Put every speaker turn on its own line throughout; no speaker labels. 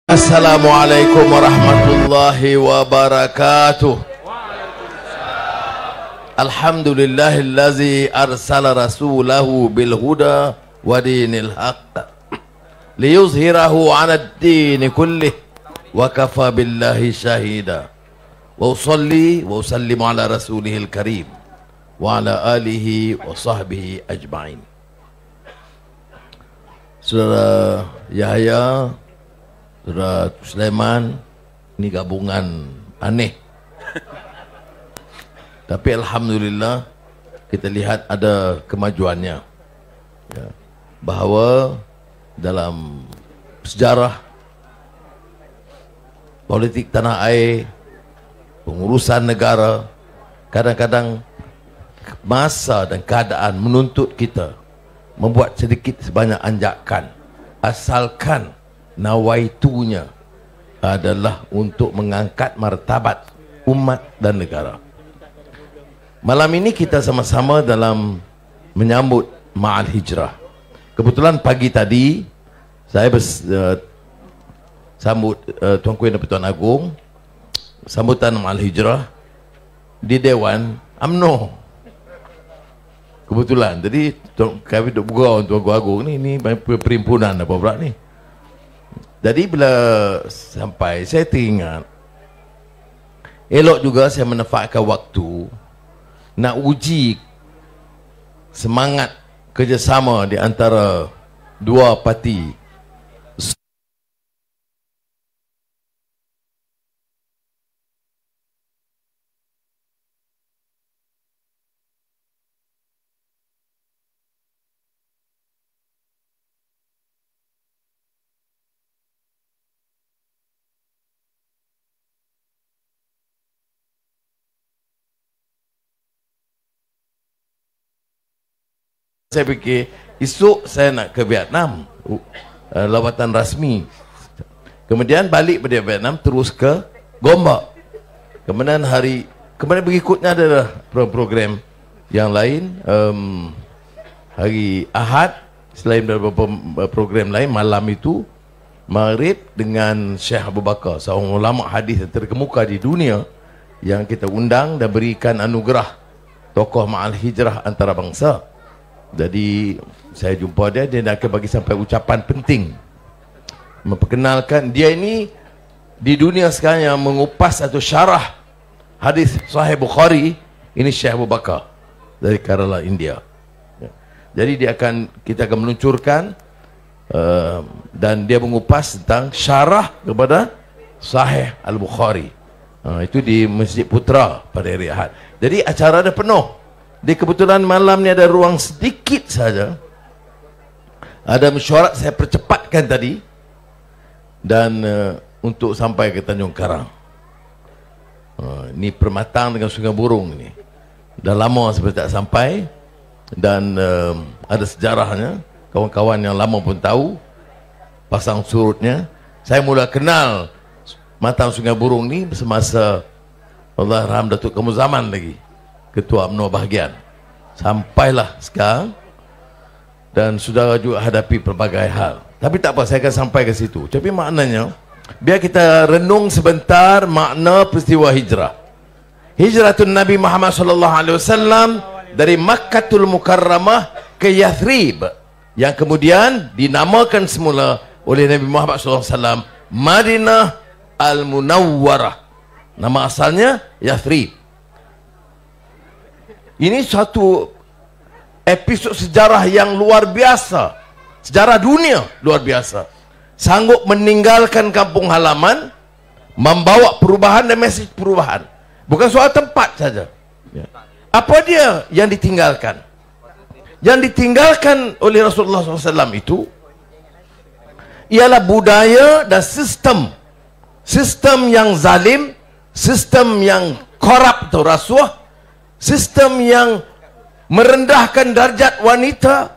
Assalamualaikum warahmatullahi wabarakatuh. Alhamdulillahillazi arsala rasulahu bil huda wa dinil haqq liyuzhirahu 'ala ad-din kullih wa kafa billahi shahida. Wa usalli wa usallimu ala rasulihil karim wa ala alihi wa sahbihi ajma'in. Saudara Yahya, Saudara Sulaiman, ini gabungan aneh. Tapi alhamdulillah kita lihat ada kemajuannya. Ya, bahawa dalam sejarah politik tanah air, pengurusan negara, kadang-kadang masa dan keadaan menuntut kita membuat sedikit sebanyak anjakan, asalkan nawaitunya adalah untuk mengangkat martabat umat dan negara. Malam ini kita sama-sama dalam menyambut Ma'al Hijrah. Kebetulan pagi tadi saya sambut Tuanku Yang Di-Pertuan Agong, sambutan Ma'al Hijrah di Dewan UMNO. Kebetulan jadi kami duduk bergurau Tuanku Agong ni perhimpunan apa pula ni. Jadi bila sampai saya teringat, elok juga saya menempatkan waktu nak uji semangat kerjasama di antara dua parti. Saya fikir esok saya nak ke Vietnam, lawatan rasmi. Kemudian balik pada Vietnam terus ke Gombak. Kemudian berikutnya adalah program yang lain. Hari Ahad selain beberapa program lain, malam itu Maghrib dengan Syekh Abu Bakar, seorang ulama hadis yang terkemuka di dunia, yang kita undang dan berikan anugerah tokoh Ma'al Hijrah antarabangsa. Jadi saya jumpa dia akan bagi sampai ucapan penting, memperkenalkan dia ini di dunia sekarang yang mengupas atau syarah hadis Sahih Bukhari. Ini Syekh Abu Bakar dari Kerala, India. Jadi kita akan meluncurkan dan dia mengupas tentang syarah kepada Sahih Al-Bukhari. Itu di Masjid Putra pada hari Ahad. Jadi acara dah penuh. Di kebetulan malam ni ada ruang sedikit saja. Ada mesyuarat saya percepatkan tadi, dan untuk sampai ke Tanjung Karang. Ini Permatang dengan Sungai Burung ni dah lama seperti tak sampai, dan ada sejarahnya. Kawan-kawan yang lama pun tahu pasang surutnya. Saya mula kenal Matang Sungai Burung ni semasa Allahyarham Datuk Kamu Zaman lagi Ketua UMNO bahagian, sampailah sekarang, dan sudah juga hadapi pelbagai hal. Tapi tak apa, saya akan sampai ke situ. Tapi maknanya, biar kita renung sebentar makna peristiwa hijrah. Hijratun Nabi Muhammad SAW dari Makkatul Mukarramah ke Yathrib, yang kemudian dinamakan semula oleh Nabi Muhammad SAW Madinah Al-Munawwarah. Nama asalnya Yathrib. Ini suatu episod sejarah yang luar biasa, sejarah dunia luar biasa. Sanggup meninggalkan kampung halaman, membawa perubahan dan mesej perubahan. Bukan soal tempat saja. Apa dia yang ditinggalkan? Yang ditinggalkan oleh Rasulullah SAW itu ialah budaya dan sistem. Sistem yang zalim, sistem yang korup atau rasuah, sistem yang merendahkan darjat wanita,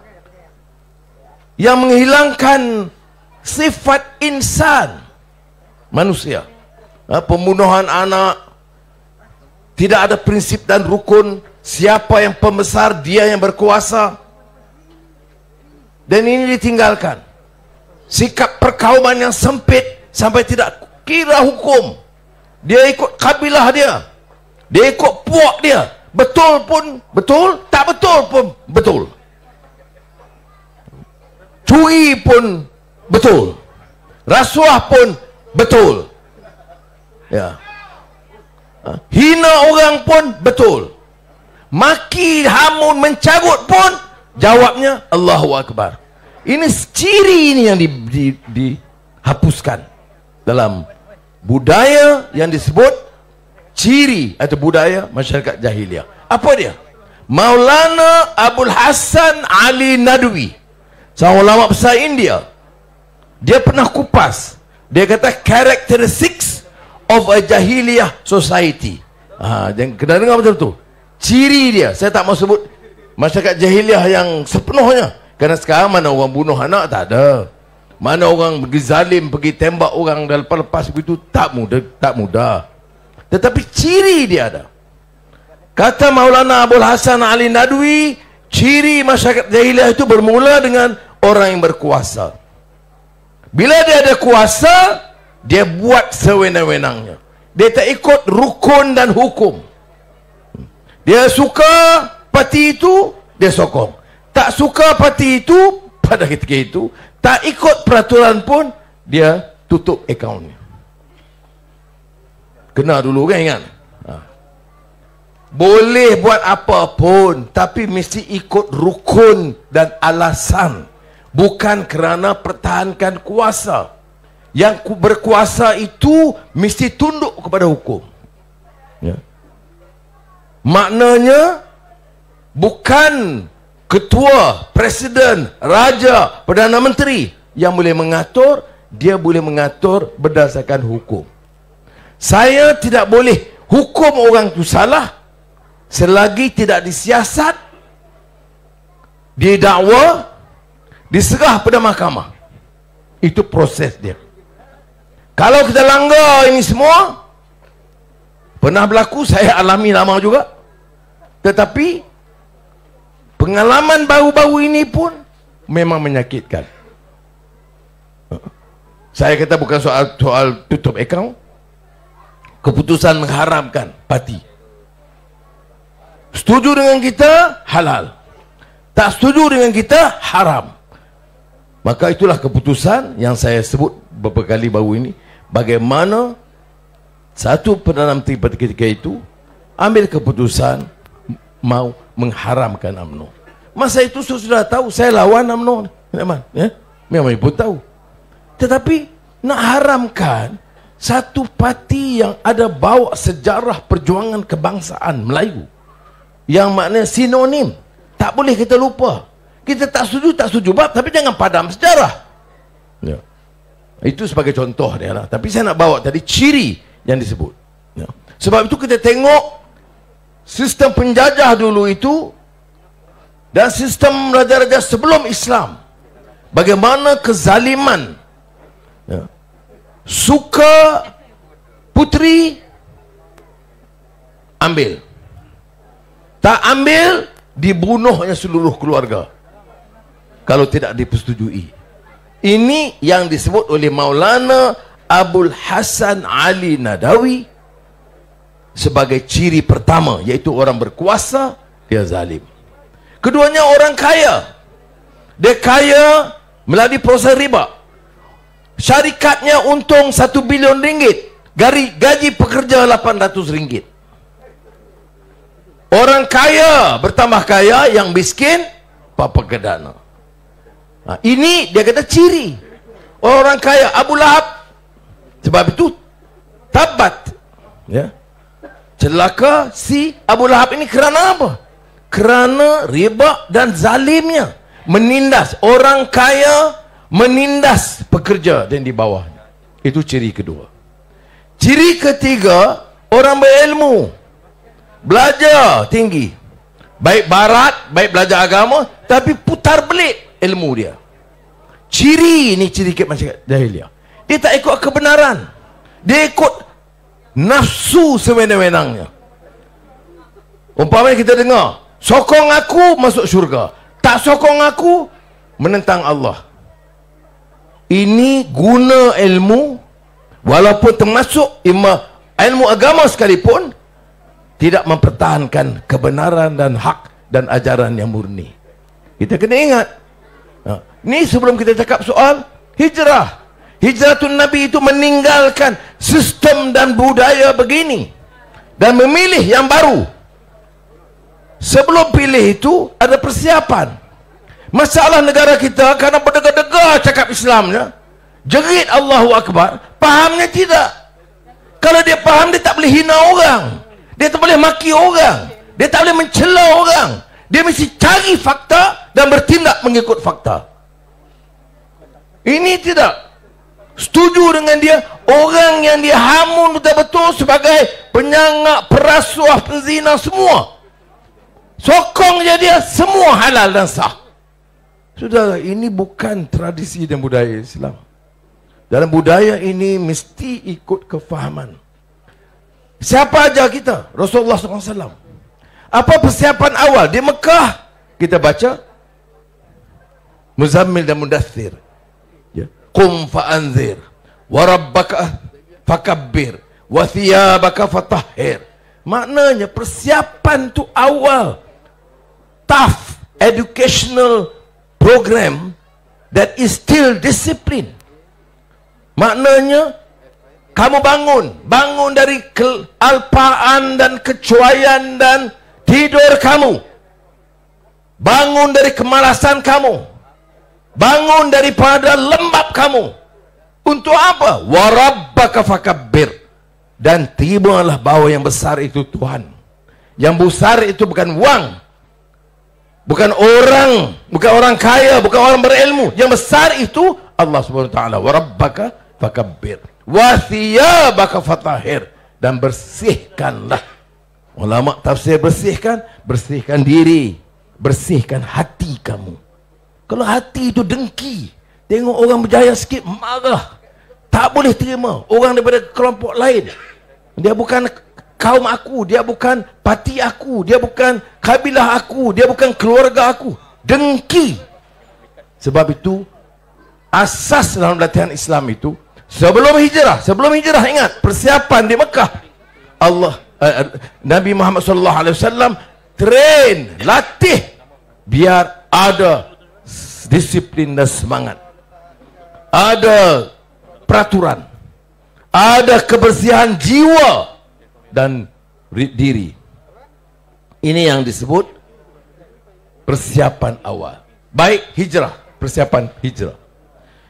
yang menghilangkan sifat insan manusia. Pembunuhan anak, tidak ada prinsip dan rukun, siapa yang pembesar dia yang berkuasa, dan ini ditinggalkan. sikap perkauman yang sempit, sampai tidak kira hukum. Dia ikut kabilah dia. Dia ikut puak dia. Betul pun betul, tak betul pun betul. Curi pun betul. Rasuah pun betul. Ya. Hina orang pun betul. Maki, hamun, mencarut pun jawabnya Allahu Akbar. Ini ciri ini yang dihapuskan dalam budaya yang disebut ciri atau budaya masyarakat jahiliah. Apa dia? Maulana Abul Hasan Ali Nadwi, seorang ulama besar India, dia pernah kupas. Dia kata characteristics of a jahiliyah society. Jangan kena dengar betul tu. Ciri dia, saya tak mau sebut masyarakat jahiliah yang sepenuhnya, kerana sekarang mana orang bunuh anak, tak ada. Mana orang pergi zalim, pergi tembak orang dan lepas-lepas begitu, tak mudah. Tetapi ciri dia ada. Kata Maulana Abul Hasan Ali Nadwi, ciri masyarakat jahiliah itu bermula dengan orang yang berkuasa. Bila dia ada kuasa, dia buat sewenang-wenangnya. Dia tak ikut rukun dan hukum. Dia suka parti itu, dia sokong. Tak suka parti itu, pada ketika itu tak ikut peraturan pun, dia tutup akaunnya. Kena dulu kan, ingat? Boleh buat apa pun, tapi mesti ikut rukun dan alasan, bukan kerana pertahankan kuasa. Yang berkuasa itu mesti tunduk kepada hukum. Ya. Maknanya bukan ketua, presiden, raja, perdana menteri yang boleh mengatur. Dia boleh mengatur berdasarkan hukum. Saya tidak boleh hukum orang itu salah selagi tidak disiasat, didakwa, diserah pada mahkamah. Itu proses dia. Kalau kita langgar ini semua, pernah berlaku, saya alami lama juga. Tetapi pengalaman baru-baru ini pun memang menyakitkan. Saya kata bukan soal tutup akaun. Keputusan mengharamkan parti. Setuju dengan kita, halal. Tak setuju dengan kita, haram. Maka itulah keputusan yang saya sebut beberapa kali baru ini. Bagaimana satu Perdana Menteri pada ketika itu ambil keputusan mau mengharamkan UMNO. Masa itu sudah tahu saya lawan UMNO, ya? Memang ibu tahu. Tetapi nak haramkan satu parti yang ada bawa sejarah perjuangan kebangsaan Melayu, yang maknanya sinonim, tak boleh kita lupa. Kita tak setuju, tapi jangan padam sejarah. Ya. Itu sebagai contoh dia lah. Tapi saya nak bawa tadi ciri yang disebut. Ya. Sebab itu kita tengok sistem penjajah dulu itu dan sistem raja-raja sebelum Islam. Bagaimana kezaliman. Ya. Suka putri, ambil. Tak ambil, dibunuhnya seluruh keluarga. Kalau tidak dipersetujui. Ini yang disebut oleh Maulana Abul Hasan Ali Nadawi sebagai ciri pertama, yaitu orang berkuasa, dia zalim. Keduanya orang kaya. Dia kaya melalui proses riba. Syarikatnya untung 1 bilion ringgit. Gaji pekerja 800 ringgit. Orang kaya bertambah kaya, yang miskin papa kedana. Ini dia kata ciri orang kaya. Abu Lahab sebab itu tabat, ya, celaka si Abu Lahab ini kerana apa? Kerana riba dan zalimnya, menindas orang kaya, menindas pekerja dan di bawahnya. Itu ciri kedua. Ciri ketiga, orang berilmu, belajar tinggi, baik barat, baik belajar agama, tapi putar belik ilmu dia. Ciri ni ciri masyarakat jahiliah. Dia tak ikut kebenaran, dia ikut nafsu sewenang-wenangnya. Umpamanya kita dengar, sokong aku masuk syurga, tak sokong aku menentang Allah. Ini guna ilmu Walaupun termasuk ilmu agama sekalipun, tidak mempertahankan kebenaran dan hak dan ajaran yang murni. Kita kena ingat. Ni sebelum kita cakap soal hijrah. Hijratun Nabi itu meninggalkan sistem dan budaya begini dan memilih yang baru. Sebelum pilih itu ada persiapan. Masalah negara kita karena berdegar-degar cakap Islamnya, jerit Allahu Akbar, fahamnya tidak. Kalau dia faham, dia tak boleh hina orang, dia tak boleh maki orang, dia tak boleh mencela orang. Dia mesti cari fakta dan bertindak mengikut fakta. Ini tidak. Setuju dengan dia, orang yang dia hamun betul-betul sebagai penyangak, perasuah, penzina, semua sokong je dia, semua halal dan sah. Sudah, ini bukan tradisi dan budaya Islam. Dalam budaya ini mesti ikut kefahaman. Siapa ajar kita? Rasulullah SAW. Apa persiapan awal di Mekah? Kita baca Muzammil dan Mudaththir. Qum fa'anzir wa rabbaka fakabbir wa thiyabaka fatahhir. Maknanya persiapan tu awal. Tough educational program that is still discipline. Maknanya kamu bangun dari kealpaan dan kecuaian dan tidur kamu. Bangun dari kemalasan kamu. Bangun daripada lembab kamu. Untuk apa? Warabbaka fakabbir. Dan terimalah bahawa yang besar itu Tuhan. Yang besar itu bukan wang, bukan orang kaya, bukan orang berilmu. Yang besar itu Allah SWT. Warabbaka fakabbir wa thiyabaka fatahhir. Dan bersihkanlah. Ulama tafsir bersihkan diri, bersihkan hati kamu. Kalau hati itu dengki, tengok orang berjaya sikit, marah, tak boleh terima orang daripada kelompok lain, dia bukan kaum aku, dia bukan parti aku, dia bukan kabilah aku, dia bukan keluarga aku, dengki. Sebab itu asas dalam latihan Islam itu sebelum hijrah ingat persiapan di Mekah. Nabi Muhammad SAW train, latih biar ada disiplin dan semangat, ada peraturan, ada kebersihan jiwa dan diri. Ini yang disebut persiapan awal. Baik hijrah, persiapan hijrah.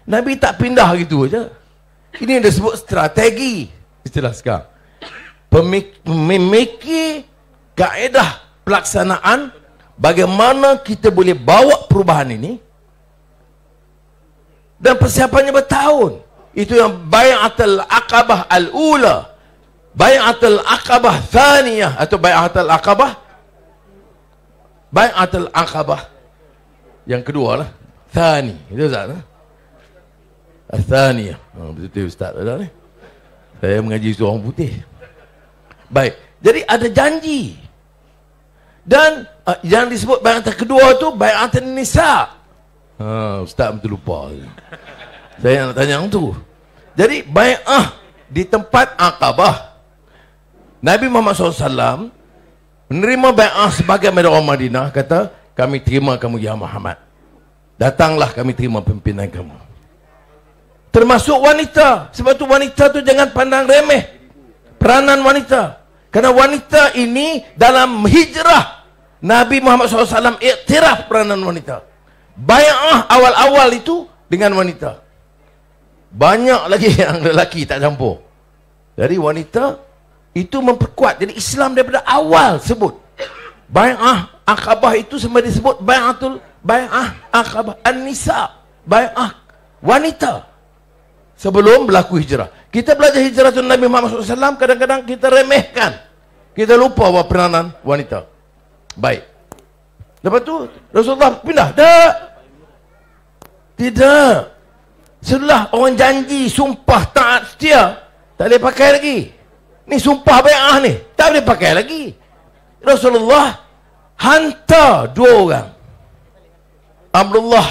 Nabi tak pindah gitu aja. Ini yang disebut strategi. Istilah sekarang, memiliki kaedah pelaksanaan bagaimana kita boleh bawa perubahan ini. Dan persiapannya bertahun. Itu yang Bai'atul Aqabah Al-Ula, Bai'atul Aqabah Thaniyah, atau Bai'atul Aqabah yang kedua lah, Thani. Itu Ustaz, Thaniyah. Betul Ustaz ni. Saya mengaji seorang putih. Baik, jadi ada janji. Dan yang disebut Bai'atul kedua tu Bai'atul Nisa. Ustaz betul lupa. Saya nak tanya yang tu. Jadi bai'ah di tempat Aqabah, Nabi Muhammad SAW menerima bai'ah sebagai orang Madinah. Kata, kami terima kamu ya Muhammad, datanglah kami terima pimpinan kamu. Termasuk wanita. Sebab tu wanita tu jangan pandang remeh peranan wanita. Kerana wanita ini dalam hijrah Nabi Muhammad SAW iktiraf peranan wanita. Bai'ah awal-awal itu dengan wanita. Banyak lagi yang lelaki tak campur. Jadi wanita itu memperkuat. Jadi Islam daripada awal sebut Bai'ah Aqabah itu sama disebut Bai'ah Aqabah An-Nisa, bai'ah wanita sebelum berlaku hijrah. Kita belajar hijrah Nabi Muhammad SAW, kadang-kadang kita remehkan, kita lupa bahawa peranan wanita. Baik, lepas tu Rasulullah pindah. Tidak. Setelah orang janji, sumpah, taat, setia, tak boleh pakai lagi. Ni sumpah bai'ah ni, tak boleh pakai lagi. Rasulullah hantar dua orang, Abdullah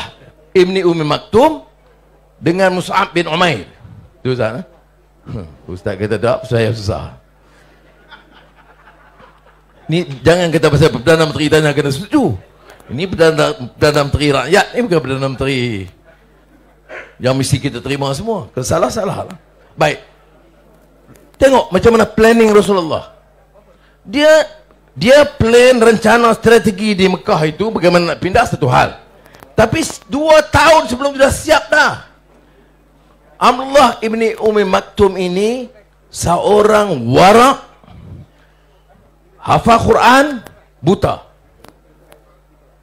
ibni Ummi Maktum dengan Mus'ab bin Umair. Itu Ustaz, Ustaz kata tak, saya susah. Ni jangan kata pasal Perdana Menteri tanya kena setuju. Ini Perdana Menteri rakyat, ni bukan Perdana Menteri yang mesti kita terima semua. Kalau salah, salah lah. Baik. Tengok macam mana planning Rasulullah. Dia plan rencana strategi di Mekah itu bagaimana nak pindah satu hal. Tapi 2 tahun sebelum sudah siap dah. Abdullah ibni Umi Maktum ini seorang warak, hafal Quran, buta.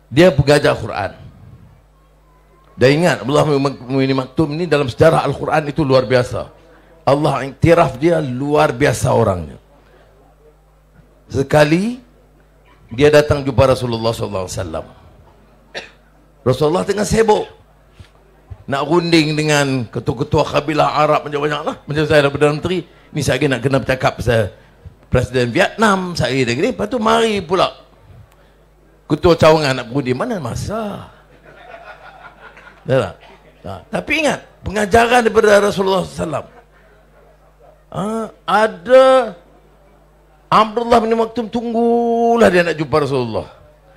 Dia pengajar Quran. Dan ingat, Abdullah ibni Maktum ini dalam sejarah Al-Quran itu luar biasa. Allah iktiraf dia luar biasa orangnya. Sekali dia datang jumpa Rasulullah SAW. Rasulullah tengah sibuk nak runding dengan ketua-ketua kabilah Arab banyak-banyak lah. Macam saya dah Perdana Menteri, ni saya nak kena bercakap pasal Presiden Vietnam, saya dah gini. Lepas tu mari pula ketua cawangan nak berunding, mana masa? Tapi ingat, pengajaran daripada Rasulullah SAW. Ada Abdullah bin Maktum tunggulah dia nak jumpa Rasulullah.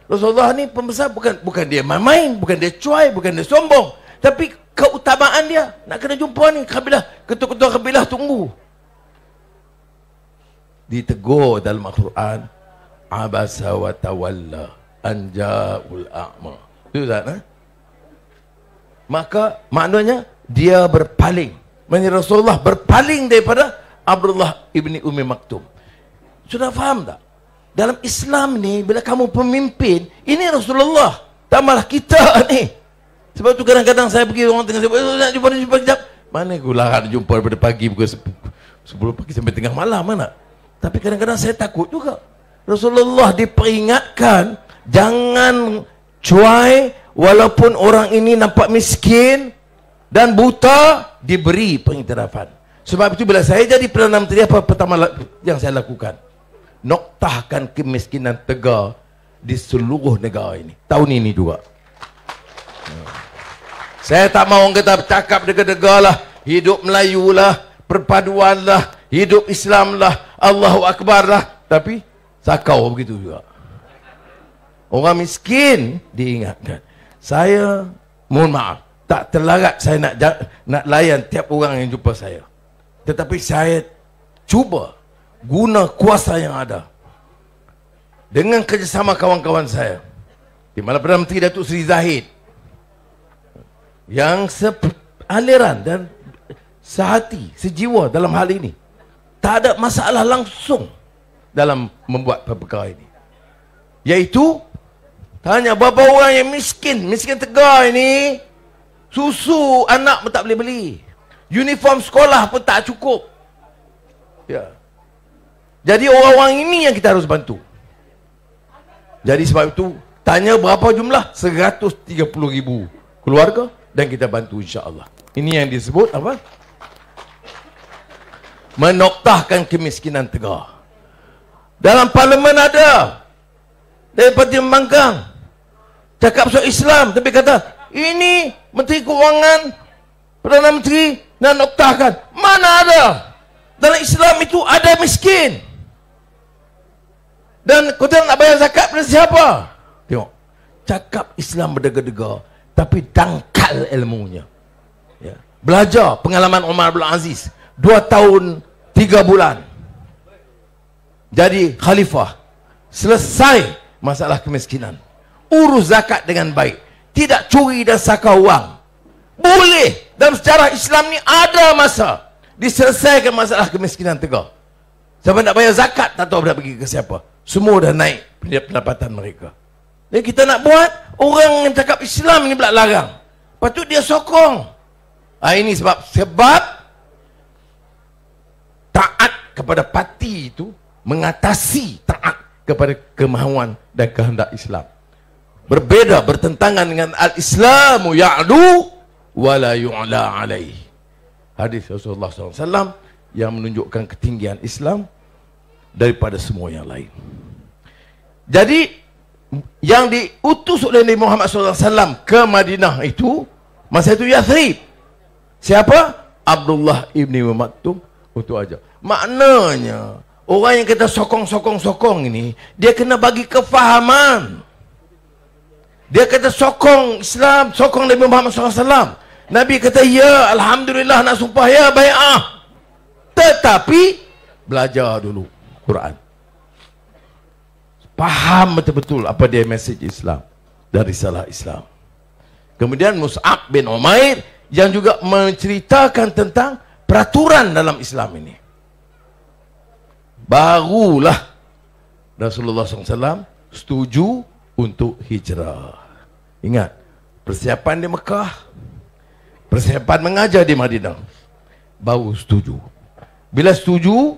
Rasulullah ni pembesar, bukan dia main-main, bukan dia cuai, bukan dia sombong, tapi keutamaan dia nak kena jumpa ni kabilah, ketua-ketua kabilah tunggu. Ditegur dalam Al-Quran, abasa wa tawalla an ja'ul a'ma. Itu tak? Maka maknanya dia berpaling. Rasulullah berpaling daripada Abdullah ibni Umi Maktum. Sudah faham tak? Dalam Islam ni, bila kamu pemimpin, ini Rasulullah, tambahlah kita ni. Sebab tu kadang-kadang saya pergi, orang tengah sebut, nak jumpa sekejap. Mana aku larat jumpa daripada pagi pukul 10 pagi sampai tengah malam, mana? Tapi kadang-kadang saya takut juga. Rasulullah diperingatkan, jangan cuai, walaupun orang ini nampak miskin dan buta, diberi pengiktirafan. Sebab itu bila saya jadi Perdana Menteri, apa pertama yang saya lakukan? Noktahkan kemiskinan tegar di seluruh negara ini. Tahun ini juga. Saya tak mahu orang kata bercakap degar-degar lah, hidup Melayu lah, perpaduan lah, hidup Islam lah, Allahu Akbar lah. Tapi sakau begitu juga. Orang miskin diingatkan. Saya mohon maaf, tak terlarat saya nak layan tiap orang yang jumpa saya. Tetapi saya cuba guna kuasa yang ada dengan kerjasama kawan-kawan saya, di mana Perdana Menteri Datuk Seri Zahid yang sealiran dan sehati, sejiwa dalam hal ini, tak ada masalah langsung dalam membuat perkara ini, iaitu tanya berapa orang yang miskin tegar ini, susu anak pun tak boleh beli, uniform sekolah pun tak cukup. Ya. Jadi orang-orang ini yang kita harus bantu. Jadi sebab itu, tanya berapa jumlah? 130,000 keluarga, dan kita bantu insya-Allah. Ini yang disebut apa? Menoktahkan kemiskinan tegar. Dalam parlimen ada dari Parti Pembangkang cakap soal Islam, tapi kata ini Menteri Keuangan, Perdana Menteri nak noktahkan. Mana ada? Dalam Islam itu ada miskin. Dan kau nak bayar zakat pada siapa? Tengok, cakap Islam berdegar-degar, tapi dangkal ilmunya. Ya. Belajar pengalaman Umar bin Aziz, 2 tahun 3 bulan jadi khalifah, selesai masalah kemiskinan, urus zakat dengan baik, tidak curi dan sakar wang. Boleh dalam sejarah Islam ni ada masa diselesaikan masalah kemiskinan tegar. Siapa nak bayar zakat tak tahu dah pergi ke siapa. Semua dah naik pendapatan mereka. Jadi kita nak buat, orang yang cakap Islam ni pula larang. Lepas tu dia sokong. Ini sebab taat kepada parti itu mengatasi taat kepada kemahuan dan kehendak Islam. Berbeza, bertentangan dengan al-Islamu ya'lu wa la yu'la alaih. Hadis Rasulullah SAW yang menunjukkan ketinggian Islam daripada semua yang lain. Jadi yang diutus oleh Nabi Muhammad SAW ke Madinah itu, masa itu Yathrib. Siapa? Abdullah ibni Maktum Untuk ajar. Maknanya orang yang kita sokong ini, dia kena bagi kefahaman. Dia kata sokong Islam, sokong Nabi Muhammad SAW. Nabi kata, ya Alhamdulillah nak sumpah, ya bai'ah. Tetapi belajar dulu Quran. Faham betul-betul apa dia mesej Islam dan risalah Islam. Kemudian Mus'ab bin Umair yang juga menceritakan tentang peraturan dalam Islam ini. Barulah Rasulullah SAW setuju untuk hijrah. Ingat, persiapan di Mekah, persiapan mengajar di Madinah, baru setuju. Bila setuju,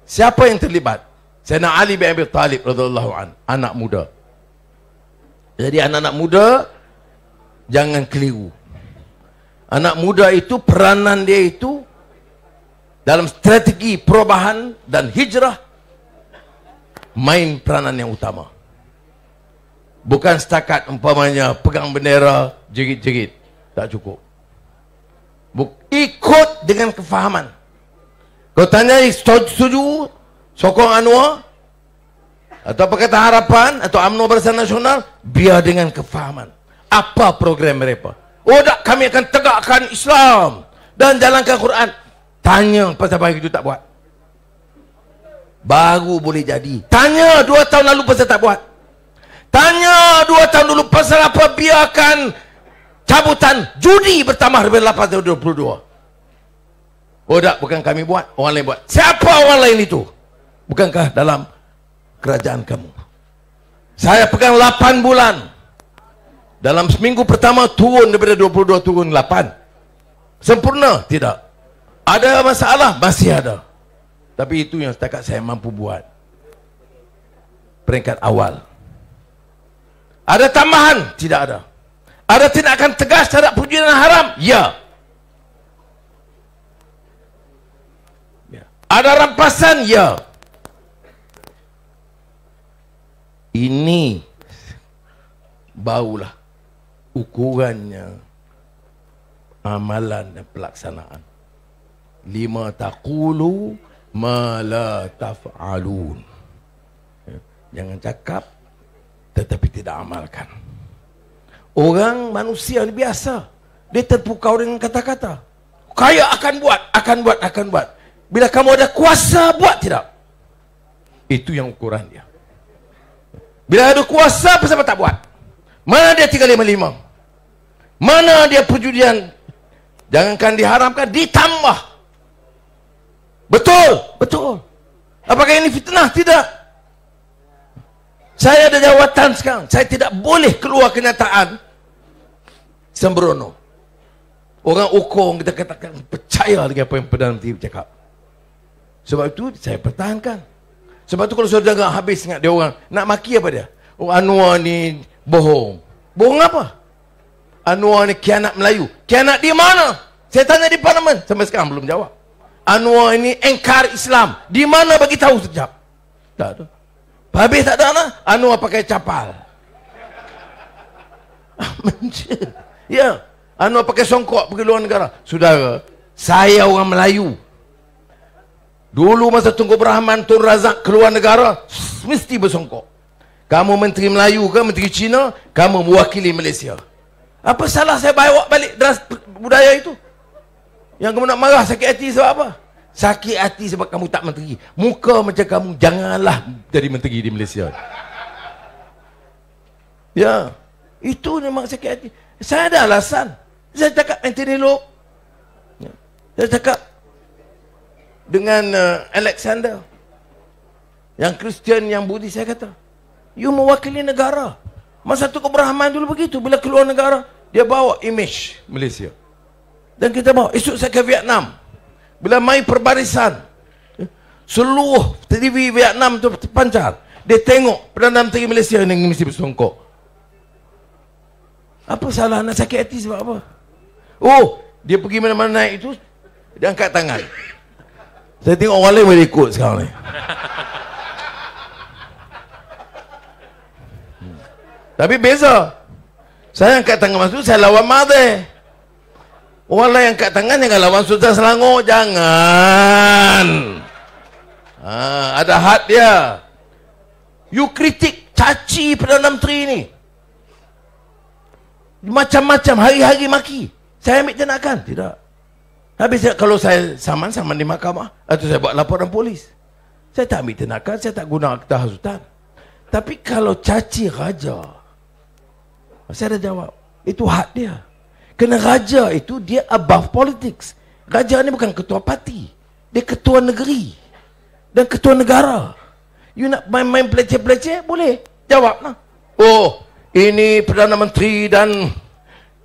siapa yang terlibat? Sayyidina Ali bin Abi Talib radhiyallahu an, anak muda. Jadi anak-anak muda jangan keliru. Anak muda itu peranan dia itu dalam strategi perubahan dan hijrah main peranan yang utama. Bukan setakat umpamanya pegang bendera, jerit-jerit. Tak cukup. Ikut dengan kefahaman. Kau tanya setuju sokong Anwar atau Pakatan Harapan atau UMNO Barisan Nasional, biar dengan kefahaman. Apa program mereka? Oh tak, kami akan tegakkan Islam dan jalankan Quran. Tanya pasal bagi itu tak buat. Baru boleh jadi. Tanya 2 tahun lalu pasal tak buat. Tanya 2 tahun dulu pasal apa biarkan cabutan judi bertambah lebih 8 dari 22. Oh tak, bukan kami buat, orang lain buat. Siapa orang lain itu? Bukankah dalam kerajaan kamu? Saya pegang 8 bulan. Dalam seminggu pertama turun daripada 22 turun 8. Sempurna? Tidak. Ada masalah? Masih ada. Tapi itu yang setakat saya mampu buat. Peringkat awal. Ada tambahan? Tidak ada. Ada tindakan tegas terhadap perjudian haram? Ya. Ada rampasan? Ya. Ini barulah ukurannya amalan dan pelaksanaan. 5 taqulu ma la taf'alun. Jangan cakap tetapi tidak amalkan. Orang manusia ni biasa, dia terpukau dengan kata-kata. Kaya akan buat. Bila kamu ada kuasa, buat tidak? Itu yang ukuran dia. Bila ada kuasa, kenapa tak buat? Mana dia 355? Mana dia perjudian? Jangankan diharamkan, ditambah. Betul. Apakah ini fitnah? Tidak. Saya ada jawatan sekarang. Saya tidak boleh keluar kenyataan sembrono. Orang ukur, kita katakan percaya dengan apa yang Perdana Menteri bercakap. Sebab itu saya pertahankan. Sebab itu kalau saudara dengar habis ingat dia orang nak maki apa dia? Oh, Anwar ni bohong. Bohong apa? Anwar ni khianat Melayu. Khianat di mana? Saya tanya di parlimen, sampai sekarang belum jawab. Anwar ini engkar Islam. Di mana bagi tahu sekejap? Tak ada. Habis tak ada lah. Anwar pakai capal. Ya. Anwar pakai songkok pergi luar negara. Saudara, saya orang Melayu. Dulu masa Tunku Rahman, Tun Razak keluar negara, mesti bersongkok. Kamu Menteri Melayu ke Menteri Cina, kamu mewakili Malaysia. Apa salah saya bawa balik budaya itu? Yang kamu nak marah, sakit hati sebab apa? Sakit hati sebab kamu tak menteri. Muka macam kamu, janganlah jadi menteri di Malaysia. Ya, itu memang sakit hati. Saya ada alasan. Saya cakap Anthony Loke. Saya cakap dengan Alexander, yang Kristian, yang Budi, saya kata, you mewakili negara. Masa Tunku Rahman dulu begitu. Bila keluar negara, dia bawa image Malaysia. Dan kita bawa. Esok saya ke Vietnam. Bila main perbarisan, seluruh TV Vietnam tu terpancar. Dia tengok Perdana Menteri Malaysia yang mesti bersongkok. Apa salah nak sakit hati sebab apa? Oh, dia pergi mana-mana naik itu, dia angkat tangan. Saya tengok orang lain boleh ikut sekarang ni. Tapi beza. Saya angkat tangan masuk, saya lawan Mahathir. Orang lain angkat tangan, jangan lawan Sultan Selangor. Jangan. Ada had dia. You kritik, caci Perdana Menteri ni. Macam-macam, hari-hari maki. Saya ambil tindakan. Tidak. Habis kalau saya saman di mahkamah, atau saya buat laporan polis. Saya tak ambil tindakan, saya tak guna akta hasutan. Tapi kalau caci raja, saya dah jawab. Itu hak dia. Kerana raja itu, dia above politics. Raja ni bukan ketua parti. Dia ketua negeri. Dan ketua negara. You nak main-main peleceh-peleceh, boleh. Jawablah. Oh, ini Perdana Menteri dan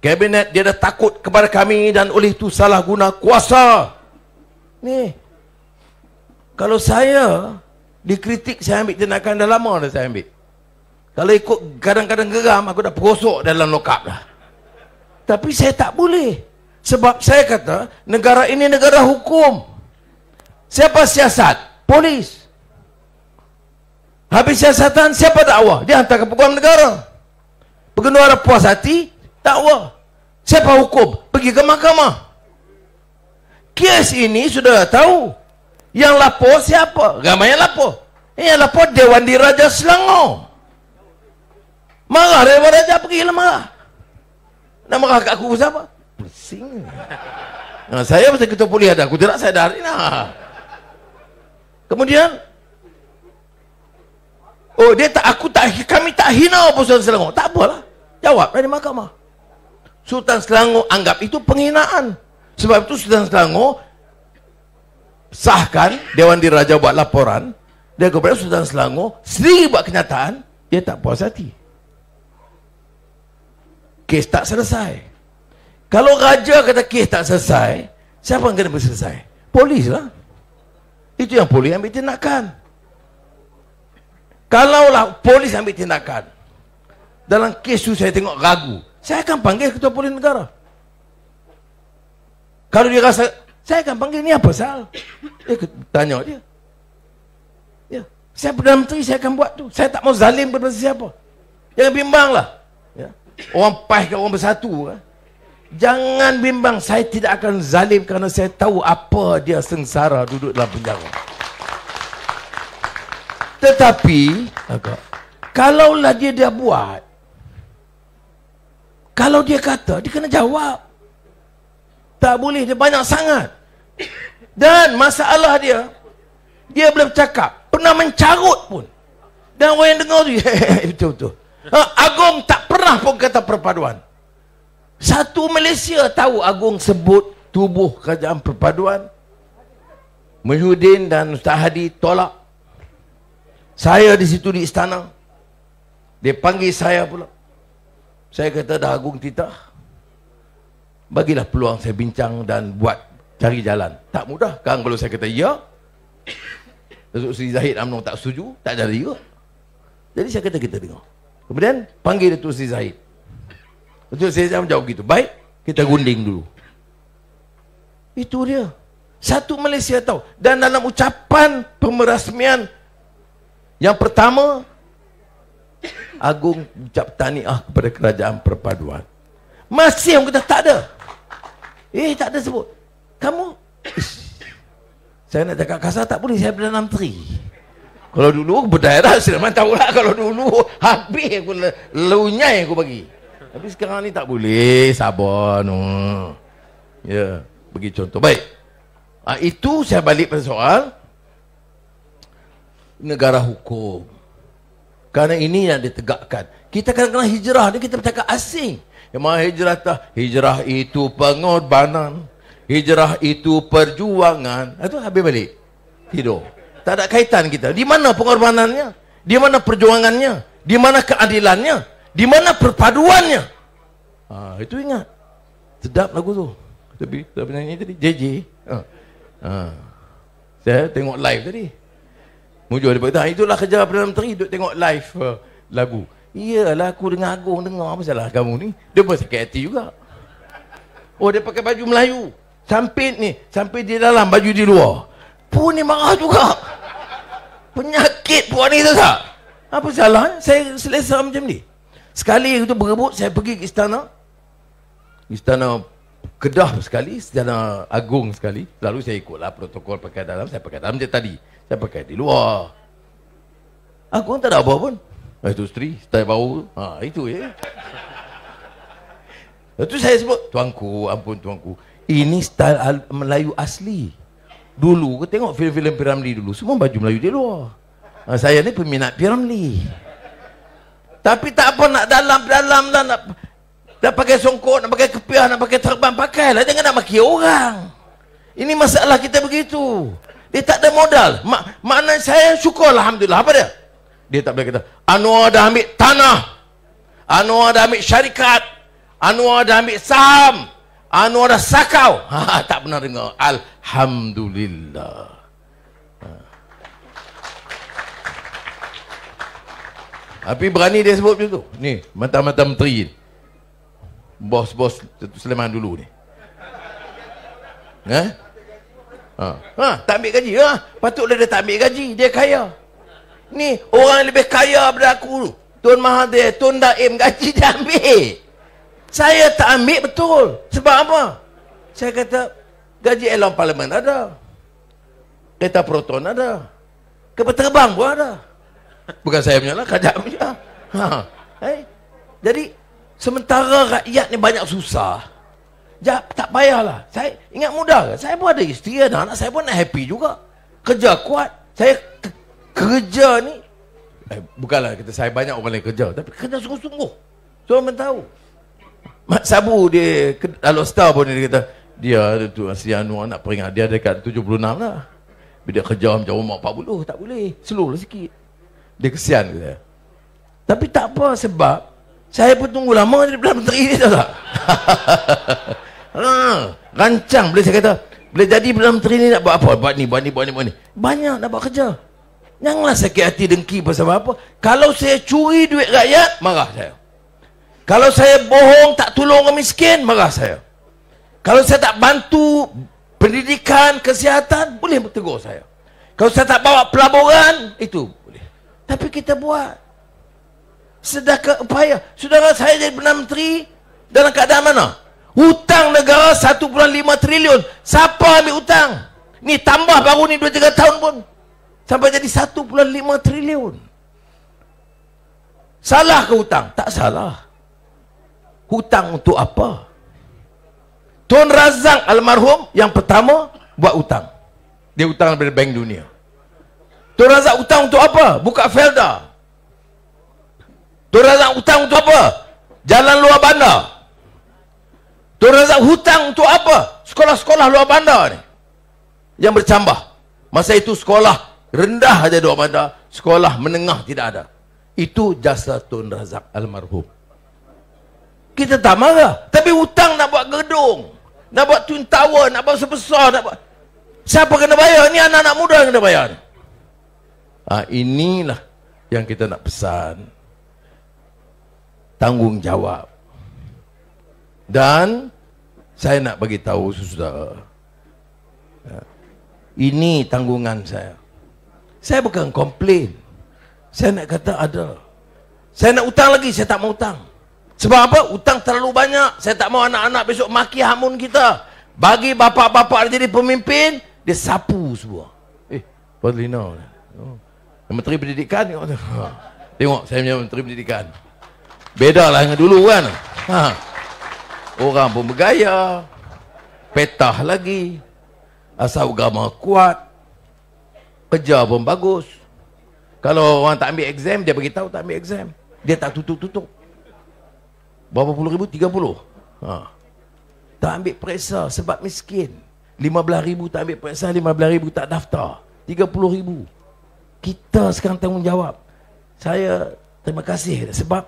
Kabinet, dia dah takut kepada kami dan oleh itu salah guna kuasa. Ni. Kalau saya dikritik, saya ambil tindakan. Dah lama dah saya ambil. Kalau ikut kadang-kadang geram, aku dah perosok dalam lokap dah. Tapi saya tak boleh. Sebab saya kata, negara ini negara hukum. Siapa siasat? Polis. Habis siasatan, siapa dakwah? Dia hantar ke peguam negara. Pengeluar puas hati, dakwa. Siapa hukum? Pergi ke mahkamah. Kes ini sudah tahu. Yang lapor siapa? Ramai yang lapor. Yang lapor Dewan Diraja Selangor. Marah Dewan Raja, pergilah marah. Nak marah kat aku siapa? Pusing. Saya pasal ketua polis ada. Aku tidak sadar. Kemudian, oh dia tak, kami tak hina Sultan Selangor. Tak apalah. Jawab dari mahkamah. Sultan Selangor anggap itu penghinaan. Sebab itu Sultan Selangor sahkan Dewan Diraja buat laporan. Dia kepada Sultan Selangor sendiri buat kenyataan. Dia tak puas hati. Kes tak selesai. Kalau raja kata kes tak selesai, siapa yang kena berselesai? Polis lah. Itu yang polis ambil tindakan. Kalaulah polis ambil tindakan, dalam kes itu saya tengok ragu, saya akan panggil ketua polis negara. Kalau dia rasa, saya akan panggil, ni apa Sal? Tanya dia. Ya, saya Perdana Menteri, saya akan buat tu. Saya tak mau zalim kepada siapa. Jangan bimbang lah. Ya. Orang PAS ke orang bersatu. Jangan bimbang, saya tidak akan zalim kerana saya tahu apa dia sengsara duduk dalam penjara. Tetapi, kalaulah dia buat, kalau dia kata, dia kena jawab. Tak boleh, dia banyak sangat. Dan masalah dia boleh bercakap, pernah mencarut pun. Dan orang yang dengar tu, betul-betul. Agong tak pernah pun kata perpaduan. Satu Malaysia tahu Agong sebut tubuh kerajaan perpaduan. Muhyiddin dan Ustaz Hadi tolak. Saya di situ di istana. Dia panggil saya pula. Saya kata dah Agong titah. Bagilah peluang saya bincang dan buat cari jalan. Tak mudah kan kalau saya kata ya. Datuk Seri Zahid UMNO tak setuju, tak jadi juga. Jadi saya kata kita dengar. Kemudian panggil Datuk Seri Zahid. Datuk Seri Zahid jawab gitu. Baik, kita gunding dulu. Itu dia. Satu Malaysia tahu. Dan dalam ucapan pemerasmian yang pertama, Agong ucap tahniah kepada kerajaan perpaduan. Masih orang kata tak ada. Tak ada sebut. Kamu, saya nak cakap kasar tak boleh, saya Perdana Menteri. Kalau dulu berdaerah sudah mana tahu lah. Kalau dulu habis aku lunyai aku bagi. Tapi sekarang ni tak boleh. Sabar no. Ya, bagi contoh. Baik. Itu saya balik pada soal negara hukum. Kerana ini yang ditegakkan. Kita kadang-kadang hijrah ni kita bercakap asing. Hijrah itu pengorbanan. Hijrah itu perjuangan. Itu habis balik. Tidur. Tak ada kaitan kita. Di mana pengorbanannya? Di mana perjuangannya? Di mana keadilannya? Di mana perpaduannya? Itu ingat. Sedap lagu tu. Tapi nyanyi tadi JJ. Saya tengok live tadi. Mujur dia berkata, itulah kerja Perdana Menteri duduk tengok live lagu. Iyalah aku dengar Agong dengar apa salah kamu ni. Dia pun sakit hati juga. Oh dia pakai baju Melayu. Sampit ni, sampit di dalam, baju di luar. Puan ni marah juga. Penyakit puan ni tu tak? Apa salah? Saya selesa macam ni. Sekali itu berebut, saya pergi ke istana. Istana Kedah sekali, secara agung sekali. Lalu saya ikutlah protokol pakai dalam. Saya pakai dalam je tadi. Saya pakai di luar. Agung tak ada apa pun. Itu isteri, style baru. Itu ya. Itu saya sebut, tuanku, ampun tuanku. Ini style Melayu asli. Dulu, kau tengok filem-filem P.Ramlee dulu. Semua baju Melayu di luar. Saya ni peminat P.Ramlee. Tapi tak apa nak dalam lah. Nak pakai songkok, nak pakai kepiah, nak pakai terbang, pakailah. Jangan nak maki orang. Ini masalah kita begitu. Dia tak ada modal. Makna saya syukur alhamdulillah. Apa dia? Dia tak boleh kata, Anwar dah ambil tanah, Anwar dah ambil syarikat, Anwar dah ambil saham, Anwar dah sakau. Tak pernah dengar. Alhamdulillah. Tapi berani dia sebut macam tu. Ni, mata-mata menteri. Bos-bos Sulaiman dulu ni. Tak ambil gaji. Patutlah dia tak ambil gaji. Dia kaya. Ni, orang yang lebih kaya daripada aku. Tun Mahathir, Tun Daim, gaji dia ambil. Saya tak ambil betul. Sebab apa? Saya kata, gaji Elon Parlimen ada. Kereta Proton ada. Kapal terbang pun ada. Bukan saya punya lah, kajak punya. Jadi, sementara rakyat ni banyak susah, tak payahlah. Saya ingat muda ke? Saya pun ada isteri, ada anak, saya pun nak happy juga. Kerja kuat. Saya kerja ni, bukanlah kata saya banyak orang lain kerja, tapi kerja sungguh-sungguh. So, orang tahu. Mak Sabu, dia, kalau star pun dia kata, dia tu si Anwar nak peringat, dia dekat 76 lah. Bila dia kerja macam umur 40, tak boleh. Slow lah sikit. Dia kesian ke saya. Tapi tak apa, sebab saya pun tunggu lama jadi Perdana Menteri ni, tahu tak? Rancang. Bila saya kata, bila jadi Perdana Menteri ni nak buat apa? Buat ni. Banyak nak buat kerja. Janganlah sakit hati dengki pasal apa. Kalau saya curi duit rakyat, marah saya. Kalau saya bohong, tak tolong orang miskin, marah saya. Kalau saya tak bantu pendidikan, kesihatan, boleh tegur saya. Kalau saya tak bawa pelaburan, itu boleh. Tapi kita buat. Sedekah upaya. Saudara, saya jadi Perdana Menteri dalam keadaan mana? Hutang negara 1.5 trilion. Siapa ambil hutang? Ni tambah baru ni 2-3 tahun pun. Sampai jadi 1.5 trilion. Salah ke hutang? Tak salah. Hutang untuk apa? Tun Razak almarhum yang pertama buat hutang. Dia hutang daripada Bank Dunia. Tun Razak hutang untuk apa? Buka Felda. Tun Razak hutang untuk apa? Jalan luar bandar. Tun Razak hutang untuk apa? Sekolah-sekolah luar bandar ni yang bercambah. Masa itu sekolah rendah aja luar bandar, sekolah menengah tidak ada. Itu jasa Tun Razak almarhum. Kita tak marah. Tapi hutang nak buat gedung, nak buat Twin Tower, nak buat sebesar, nak buat. Siapa kena bayar? Ni anak-anak muda yang kena bayar. Inilah yang kita nak pesan. Tanggungjawab. Dan saya nak bagi tahu saudara, ini tanggungan saya. Saya bukan komplain. Saya nak kata ada. Saya nak hutang lagi, saya tak mau hutang. Sebab apa? Hutang terlalu banyak. Saya tak mau anak-anak besok maki hamun kita. Bagi bapak-bapak jadi pemimpin, dia sapu semua. Padlina. Menteri Pendidikan tengok. Tengok saya punya Menteri Pendidikan. Beda lah dengan dulu kan. Orang pun bergaya. Petah lagi. Asal agama kuat. Kerja pun bagus. Kalau orang tak ambil exam, dia beritahu tak ambil exam. Dia tak tutup-tutup. Berapa puluh ribu? 30. Tak ambil periksa sebab miskin. 15,000 tak ambil periksa, 15,000 tak daftar. 30,000. Kita sekarang tanggungjawab. Saya terima kasih sebab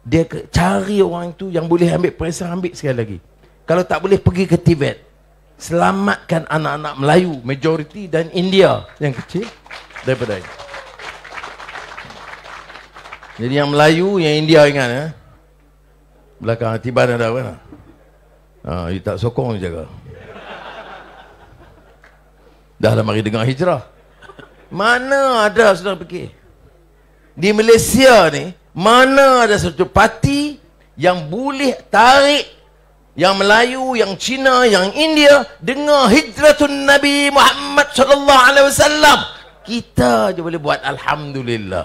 dia cari orang itu yang boleh ambil periksa, ambil sekali lagi. Kalau tak boleh, pergi ke Tibet. Selamatkan anak-anak Melayu majoriti dan India yang kecil daripada ini. Jadi yang Melayu, yang India ingat belakang Tiban ada apa? Dia tak sokong dia jaga. Dah lah mari dengar hijrah. Mana ada saudara fikir? Di Malaysia ni, mana ada satu parti yang boleh tarik, yang Melayu, yang Cina, yang India dengar hijratun Nabi Muhammad sallallahu alaihi wasallam, kita je boleh buat alhamdulillah.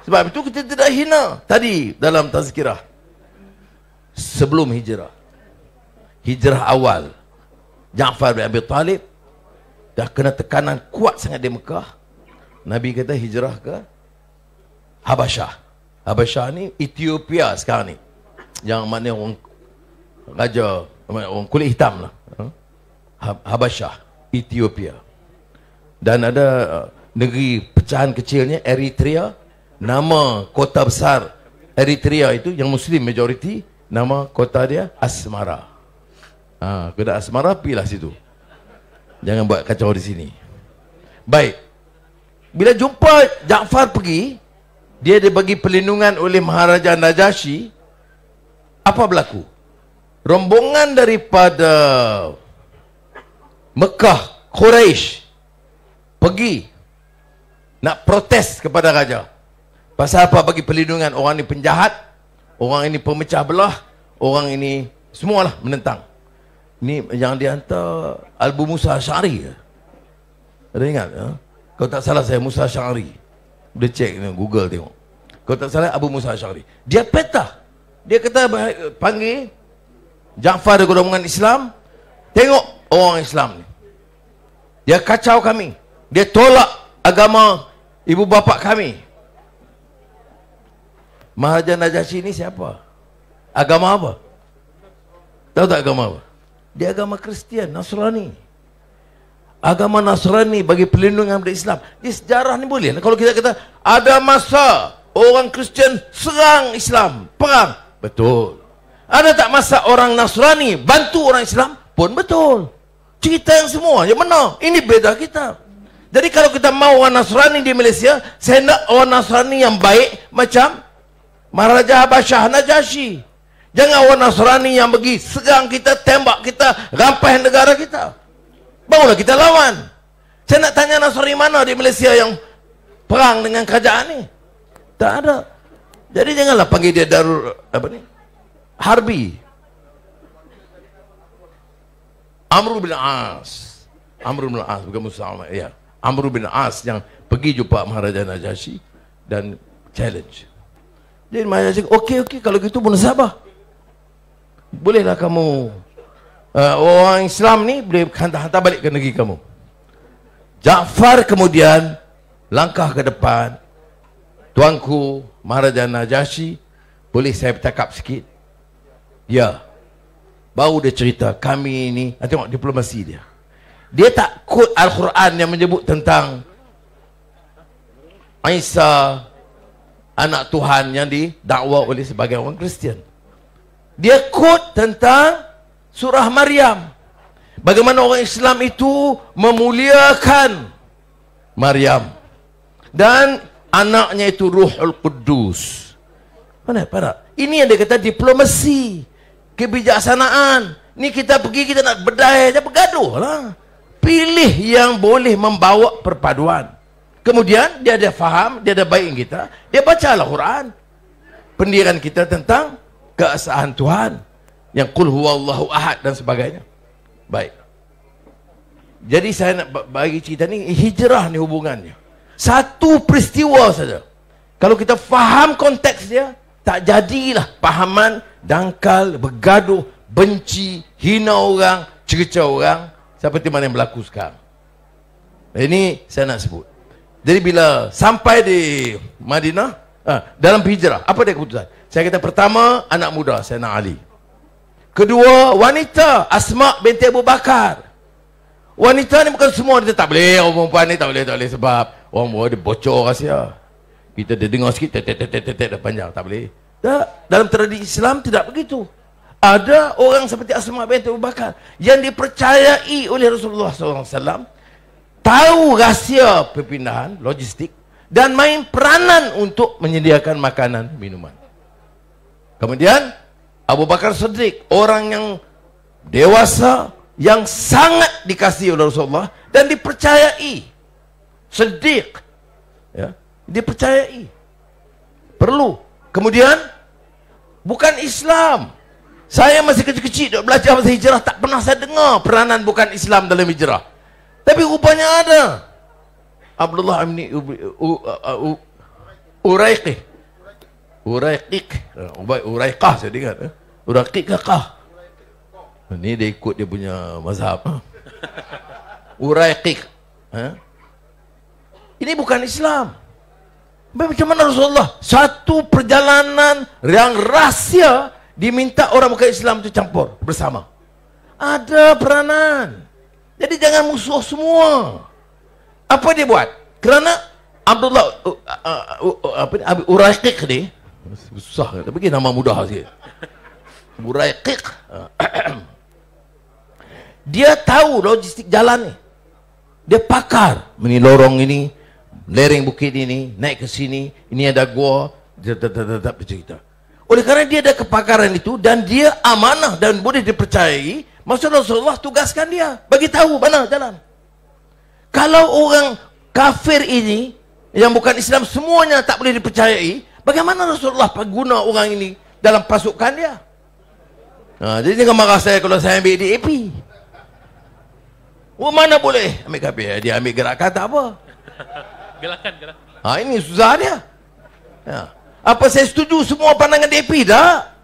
Sebab itu kita tidak hina. Tadi dalam tazkirah, sebelum hijrah, hijrah awal, Ja'far bin Abi Talib dah kena tekanan kuat sangat di Mekah. Nabi kata hijrah ke Habasyah. Habasyah ni Ethiopia sekarang ni, yang mana orang raja, orang kulit hitam lah. Habasyah, Ethiopia. Dan ada negeri pecahan kecilnya Eritrea. Nama kota besar Eritrea itu yang Muslim majoriti, nama kota dia Asmara. Kena Asmara, pergilah situ. Jangan buat kacau di sini. Baik. Bila jumpa Ja'far pergi, dia dibagi perlindungan oleh Maharaja Najasyi. Apa berlaku? Rombongan daripada Mekah, Quraisy pergi nak protes kepada raja. Pasal apa? Bagi perlindungan. Orang ni penjahat, orang ini pemecah belah, orang ini semualah menentang. Ni yang dihantar Abu Musa Asy'ari. Ada ingat? Kalau tak salah saya, Musa Asy'ari. Dia cek ni, Google tengok. Kalau tak salah Abu Musa Asy'ari. Dia petah. Dia kata panggil Ja'far dari golongan Islam. Tengok orang Islam ni, dia kacau kami. Dia tolak agama ibu bapa kami. Maharaja Najasyi ni siapa? Agama apa? Tahu tak agama apa? Dia agama Kristian, Nasrani. Agama Nasrani bagi perlindungan kepada Islam. Di sejarah ni boleh. Kalau kita kata ada masa orang Kristian serang Islam, perang, betul. Ada tak masa orang Nasrani bantu orang Islam? Pun betul. Cerita yang semua yang benar. Ini beza kita. Jadi kalau kita mau orang Nasrani di Malaysia, saya nak orang Nasrani yang baik macam Maharaja Habasyah Najasyi. Jangan orang Nasrani yang pergi serang kita, tembak kita, rampas negara kita. Barulah kita lawan. Saya nak tanya Nasrani mana di Malaysia yang perang dengan kerajaan ni? Tak ada. Jadi janganlah panggil dia Darul apa ni? Harbi. Amr bin As. Amr bin As, bukan Musa, ya. Amr bin As yang pergi jumpa Maharaja Najasyi dan challenge. Jadi Maharaja cakap, okey, kalau gitu pun sabar. Bolehlah kamu orang Islam ni boleh hantar balik ke negeri kamu. Ja'far kemudian langkah ke depan. Tuanku Maharaja Najasyi, boleh saya bercakap sikit? Ya. Baru dia cerita, kami ini, tengok diplomasi dia. Dia tak quote Al-Quran yang menyebut tentang Isa anak Tuhan yang didakwa oleh sebagian orang Kristian. Dia quote tentang surah Maryam. Bagaimana orang Islam itu memuliakan Maryam. Dan anaknya itu Ruhul Qudus. Mana? Ini yang dia kata diplomasi, kebijaksanaan. Ni kita pergi, kita nak berdaya je, bergaduh lah. Pilih yang boleh membawa perpaduan. Kemudian dia ada faham, dia ada baik kita, dia bacalah Quran. Pendirian kita tentang keesaan Tuhan, yang qul huwallahu ahad dan sebagainya. Baik. Jadi saya nak bagi cerita ni, hijrah ni hubungannya. Satu peristiwa saja. Kalau kita faham konteks dia, tak jadilah pahaman dangkal, bergaduh, benci, hina orang, cerca orang seperti mana yang berlaku sekarang. Ini saya nak sebut. Jadi bila sampai di Madinah, dalam hijrah, apa dia keputusan? Saya kata pertama, anak muda, Sayyidina Ali. Kedua, wanita, Asma binti Abu Bakar. Wanita ni bukan semua, dia tak boleh, orang perempuan ni tak boleh sebab orang perempuan dia bocor rahsia. Kita dia dengar sikit, dah panjang, tak boleh. Tak, dalam tradisi Islam tidak begitu. Ada orang seperti Asma binti Abu Bakar yang dipercayai oleh Rasulullah SAW, tahu rahsia perpindahan, logistik, dan main peranan untuk menyediakan makanan, minuman. Kemudian Abu Bakar Siddiq, orang yang dewasa, yang sangat dikasihi oleh Rasulullah dan dipercayai. Siddiq, ya, dipercayai. Perlu. Kemudian Bukan Islam. Saya masih kecil-kecil belajar pasal hijrah, tak pernah saya dengar peranan bukan Islam dalam hijrah. Tapi rupanya ada. Abdullah bin Uraiqih. Uraiqah saya dengar. Uraiqah. Ini dia ikut dia punya mazhab. Uraiqih. Ini bukan Islam. Macam mana Rasulullah? Satu perjalanan yang rahsia diminta orang bukan Islam itu campur bersama. Ada peranan. Jadi jangan musuh semua. Apa dia buat? Kerana Abdullah Uraiqih ni susah, tapi kita nama mudah sikit. Uraiqih dia tahu logistik jalan ni. Dia pakar. Ini lorong ini, lereng bukit ini, naik ke sini, ini ada gua, cerita. Oleh kerana dia ada kepakaran itu dan dia amanah dan boleh dipercayai, maka Rasulullah tugaskan dia bagi tahu mana jalan. Kalau orang kafir ini yang bukan Islam semuanya tak boleh dipercayai, bagaimana Rasulullah guna orang ini dalam pasukan dia? Jadi jangan marah saya kalau saya ambil DAP. Oh, mana boleh ambil kafir? Dia ambil gerakan tak apa. Gerakan. Ini susah dia. Apa saya setuju semua pandangan DAP? Tak.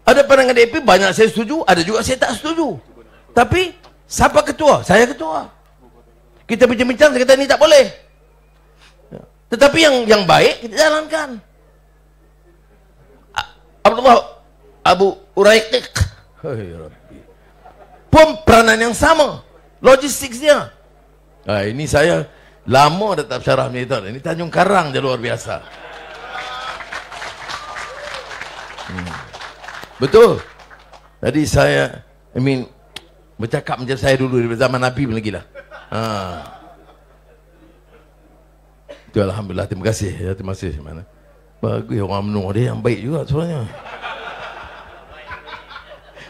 Ada pandangan DAP banyak saya setuju, ada juga saya tak setuju. Tapi siapa ketua? Saya ketua. Kita bincang-bincang, saya kata ini tak boleh. Tetapi yang baik kita jalankan. Abdullah Abu Uraiqih pun peranan yang sama. Logistiknya. Ini saya lama dah tak syarah ni tuan. Ini Tanjung Karang je luar biasa. Betul. Tadi saya bercakap macam saya dulu dari zaman Nabi pun lagi lah. Itu alhamdulillah, terima kasih. Ya, terima kasih mana. Bagus orang UMNO dia yang baik juga sebenarnya.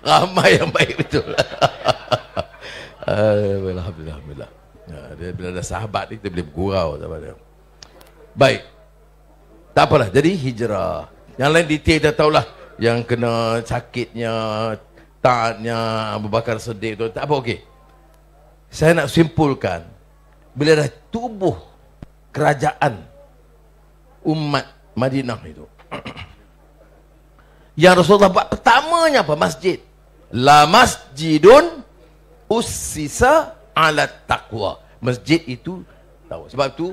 Ramai yang baik betul. Alhamdulillah. Dia bila ada sahabat ni kita boleh bergurau sama dia. Baik. Tak apalah. Jadi hijrah. Yang lain detail dah tahulah. Yang kena sakitnya, taatnya Abu Bakar Siddiq tu. Tak apa, okey. Saya nak simpulkan. Bila dah tubuh kerajaan umat Madinah itu. Yang Rasulullah buat pertamanya apa? Masjid. La masjidun ussisa ala taqwa. Masjid itu tahu. Sebab itu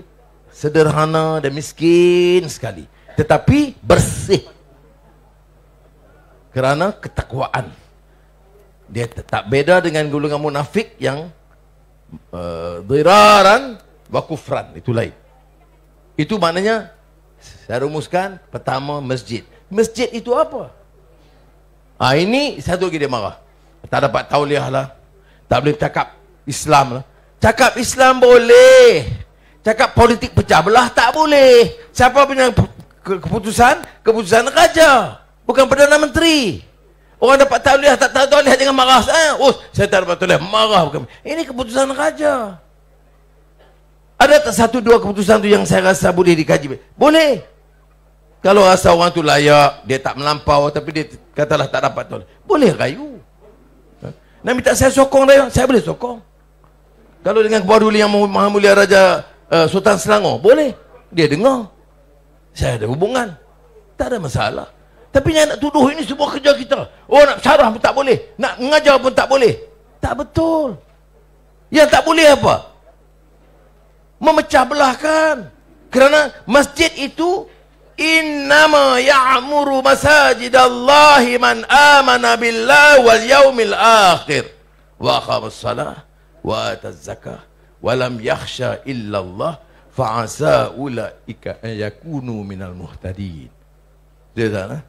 sederhana dan miskin sekali. Tetapi bersih. Kerana ketakwaan. Dia tak beda dengan golongan munafik yang diraran wa kufran. Itu lain. Itu maknanya saya rumuskan pertama masjid. Masjid itu apa? Ini satu lagi dia marah. Tak dapat tauliah lah. Tak boleh cakap Islam lah. Cakap Islam boleh. Cakap politik pecah belah tak boleh. Siapa punya keputusan? Keputusan raja. Bukan Perdana Menteri. Orang dapat tauliah, tak tahu tauliah jangan marah. Saya tak dapat tauliah. Marah. Bukan. Ini keputusan raja. Ada tak satu dua keputusan tu yang saya rasa boleh dikaji? Boleh. Kalau rasa orang tu layak, dia tak melampau, tapi dia katalah tak dapat tauliah. Boleh rayu. Nak minta saya sokong dia, saya boleh sokong. Kalau dengan Kebawa Duli yang Maha Mulia Raja Sultan Selangor, boleh. Dia dengar. Saya ada hubungan. Tak ada masalah. Tapi yang nak tuduh ini semua kerja kita. Oh, nak syarah pun tak boleh. Nak mengajar pun tak boleh. Tak betul. Yang tak boleh apa? Memecah belahkan. Kerana masjid itu innama ya'muru masajidallahi man amana billahi wal yaumil akhir wa aqamas salah wa ataz zakah wa lam yakhsha illa Allah fa asa ulaika an yakunu minal muhtadin. Dia tak ada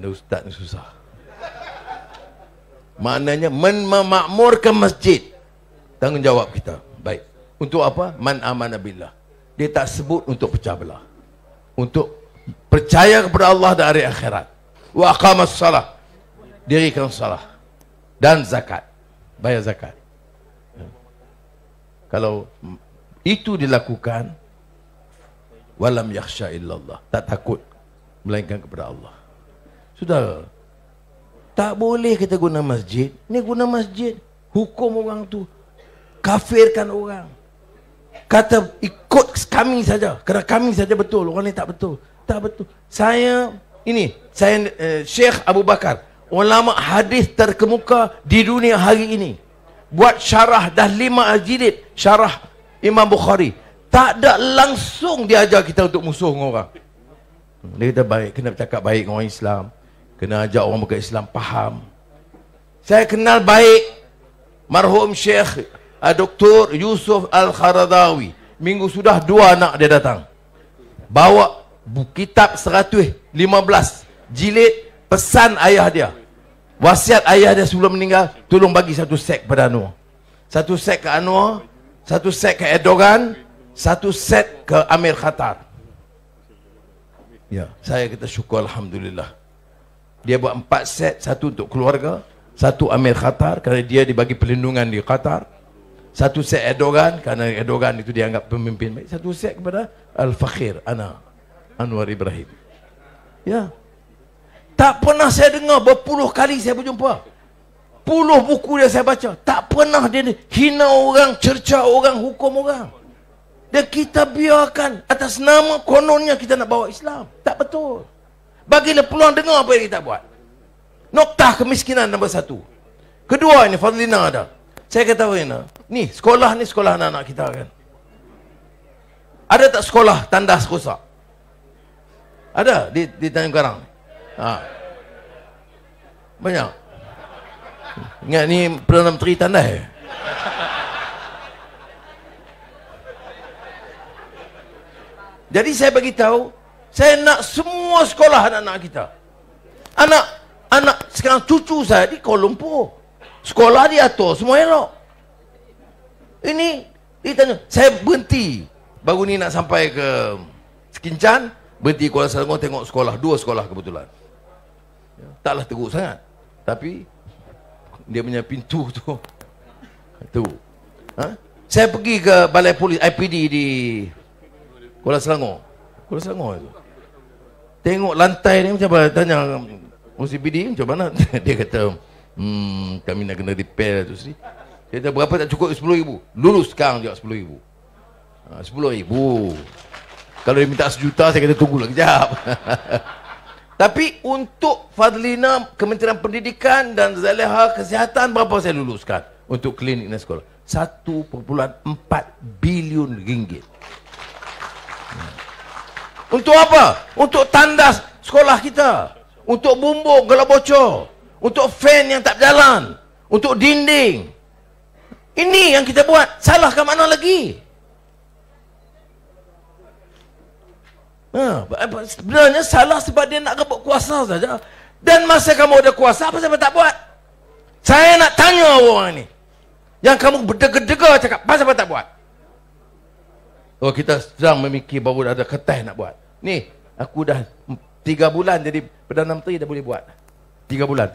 ustaz ni susah. Maknanya memakmurkan masjid tanggungjawab kita. Baik. Untuk apa? Man amana billah. Dia tak sebut untuk pecah belah. Untuk percaya kepada Allah dan hari akhirat. Wa aqamas salah. Dirikan salah. Dan zakat. Bayar zakat. Kalau itu dilakukan, walam yakhsha illallah. Tak takut melainkan kepada Allah. Sudah. Tak boleh kita guna masjid. Ni guna masjid, hukum orang tu, kafirkan orang. Kata ikut kami saja, kerana kami saja betul, orang ni tak betul. Tak betul. Saya Syekh Abu Bakar, ulama hadis terkemuka di dunia hari ini, buat syarah dah 5 jilid syarah Imam Bukhari. Tak ada langsung dia ajar kita untuk musuh dengan orang. Dia kata baik, kena bercakap baik dengan orang Islam, kena ajak orang bukan Islam faham. Saya kenal baik marhum Syekh Dr. Yusuf Al-Kharadawi. Minggu sudah 2 anak dia datang, bawa kitab 115 jilid pesan ayah dia, wasiat ayah dia sebelum meninggal, tolong bagi 1 set pada Anwar, 1 set ke Anwar, 1 set ke Erdogan, 1 set ke Amir Khatar. Ya, saya kata syukur alhamdulillah. Dia buat 4 set, 1 untuk keluarga, 1 Amir Khatar kerana dia dibagi perlindungan di Qatar, 1 set Erdogan kerana Erdogan itu dianggap pemimpin baik, 1 set kepada Al-Fakhir Anwar Ibrahim. Ya. Tak pernah saya dengar, berpuluh kali saya berjumpa, puluh buku dia saya baca, tak pernah dia hina orang, cerca orang, hukum orang. Dan kita biarkan atas nama kononnya kita nak bawa Islam. Tak betul. Bagilah peluang dengar apa yang kita buat. Noktah kemiskinan nombor 1. Kedua, ini Fadlina ada. Saya kata Fadlina, ni sekolah anak-anak kita kan. Ada tak sekolah tandas rosak? Ada di Tanjung Karang. Banyak. Ingat ni Perdana Menteri tandas. Jadi saya bagi tahu, saya nak semua sekolah anak-anak kita. Anak sekarang cucu saya di Kuala Lumpur, sekolah diatur semua elok. Ini ditanya, saya berhenti baru ni nak sampai ke Sekincan, berhenti Kuala Selangor tengok sekolah, 2 sekolah kebetulan. Taklah teruk sangat, tapi dia punya pintu tu teruk. Saya pergi ke balai polis IPD di Kuala Selangor itu. Tengok lantai ni macam mana, tanya OCPD macam mana. Dia kata kami nak kena repair tu sini. Dia kata berapa tak cukup? 10,000. Lulus sekarang juga 10,000. 10,000. Kalau dia minta 1 juta, saya kata tunggu lagi sekejap. Tapi untuk Fadlina Kementerian Pendidikan dan Zaleha Kesihatan, berapa saya luluskan untuk klinik dan sekolah? 1.4 bilion ringgit. Untuk apa? Untuk tandas sekolah kita, untuk bumbung kalau bocor, untuk fan yang tak berjalan, untuk dinding. Ini yang kita buat. Salah ke mana lagi? Sebenarnya salah sebab dia nak rebut kuasa saja. Dan masa kamu ada kuasa, apa sebab tak buat? Saya nak tanya orang ni, yang kamu berdega-dega cakap, apa sebab tak buat? Oh, kita sedang memikir baru ada kertas nak buat. Ni, aku dah 3 bulan jadi Perdana Menteri dah boleh buat. 3 bulan.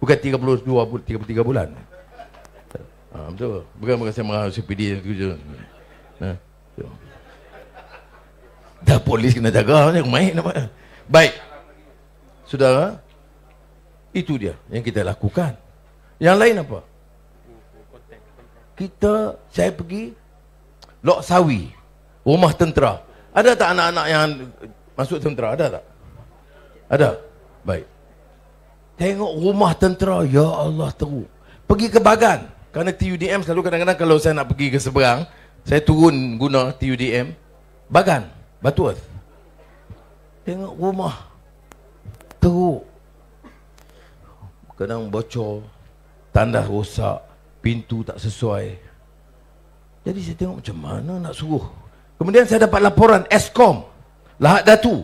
Bukan 33 bulan. Betul. Bukan saya marah CPD yang kerja. Dah polis kena jaga, yang main nampak. Baik. Saudara, itu dia yang kita lakukan. Yang lain apa? Saya pergi Lok Sawi, rumah tentera. Ada tak anak-anak yang masuk tentera? Ada tak? Ada? Baik. Tengok rumah tentera, ya Allah teruk. Pergi ke Bagan, kerana TUDM selalu kadang-kadang kalau saya nak pergi ke seberang, saya turun guna TUDM. Bagan, Batu Earth. Tengok rumah teruk, kadang bocor, tandas rosak, pintu tak sesuai. Jadi saya tengok macam mana nak suruh. Kemudian saya dapat laporan Eskom, Lahad Datu,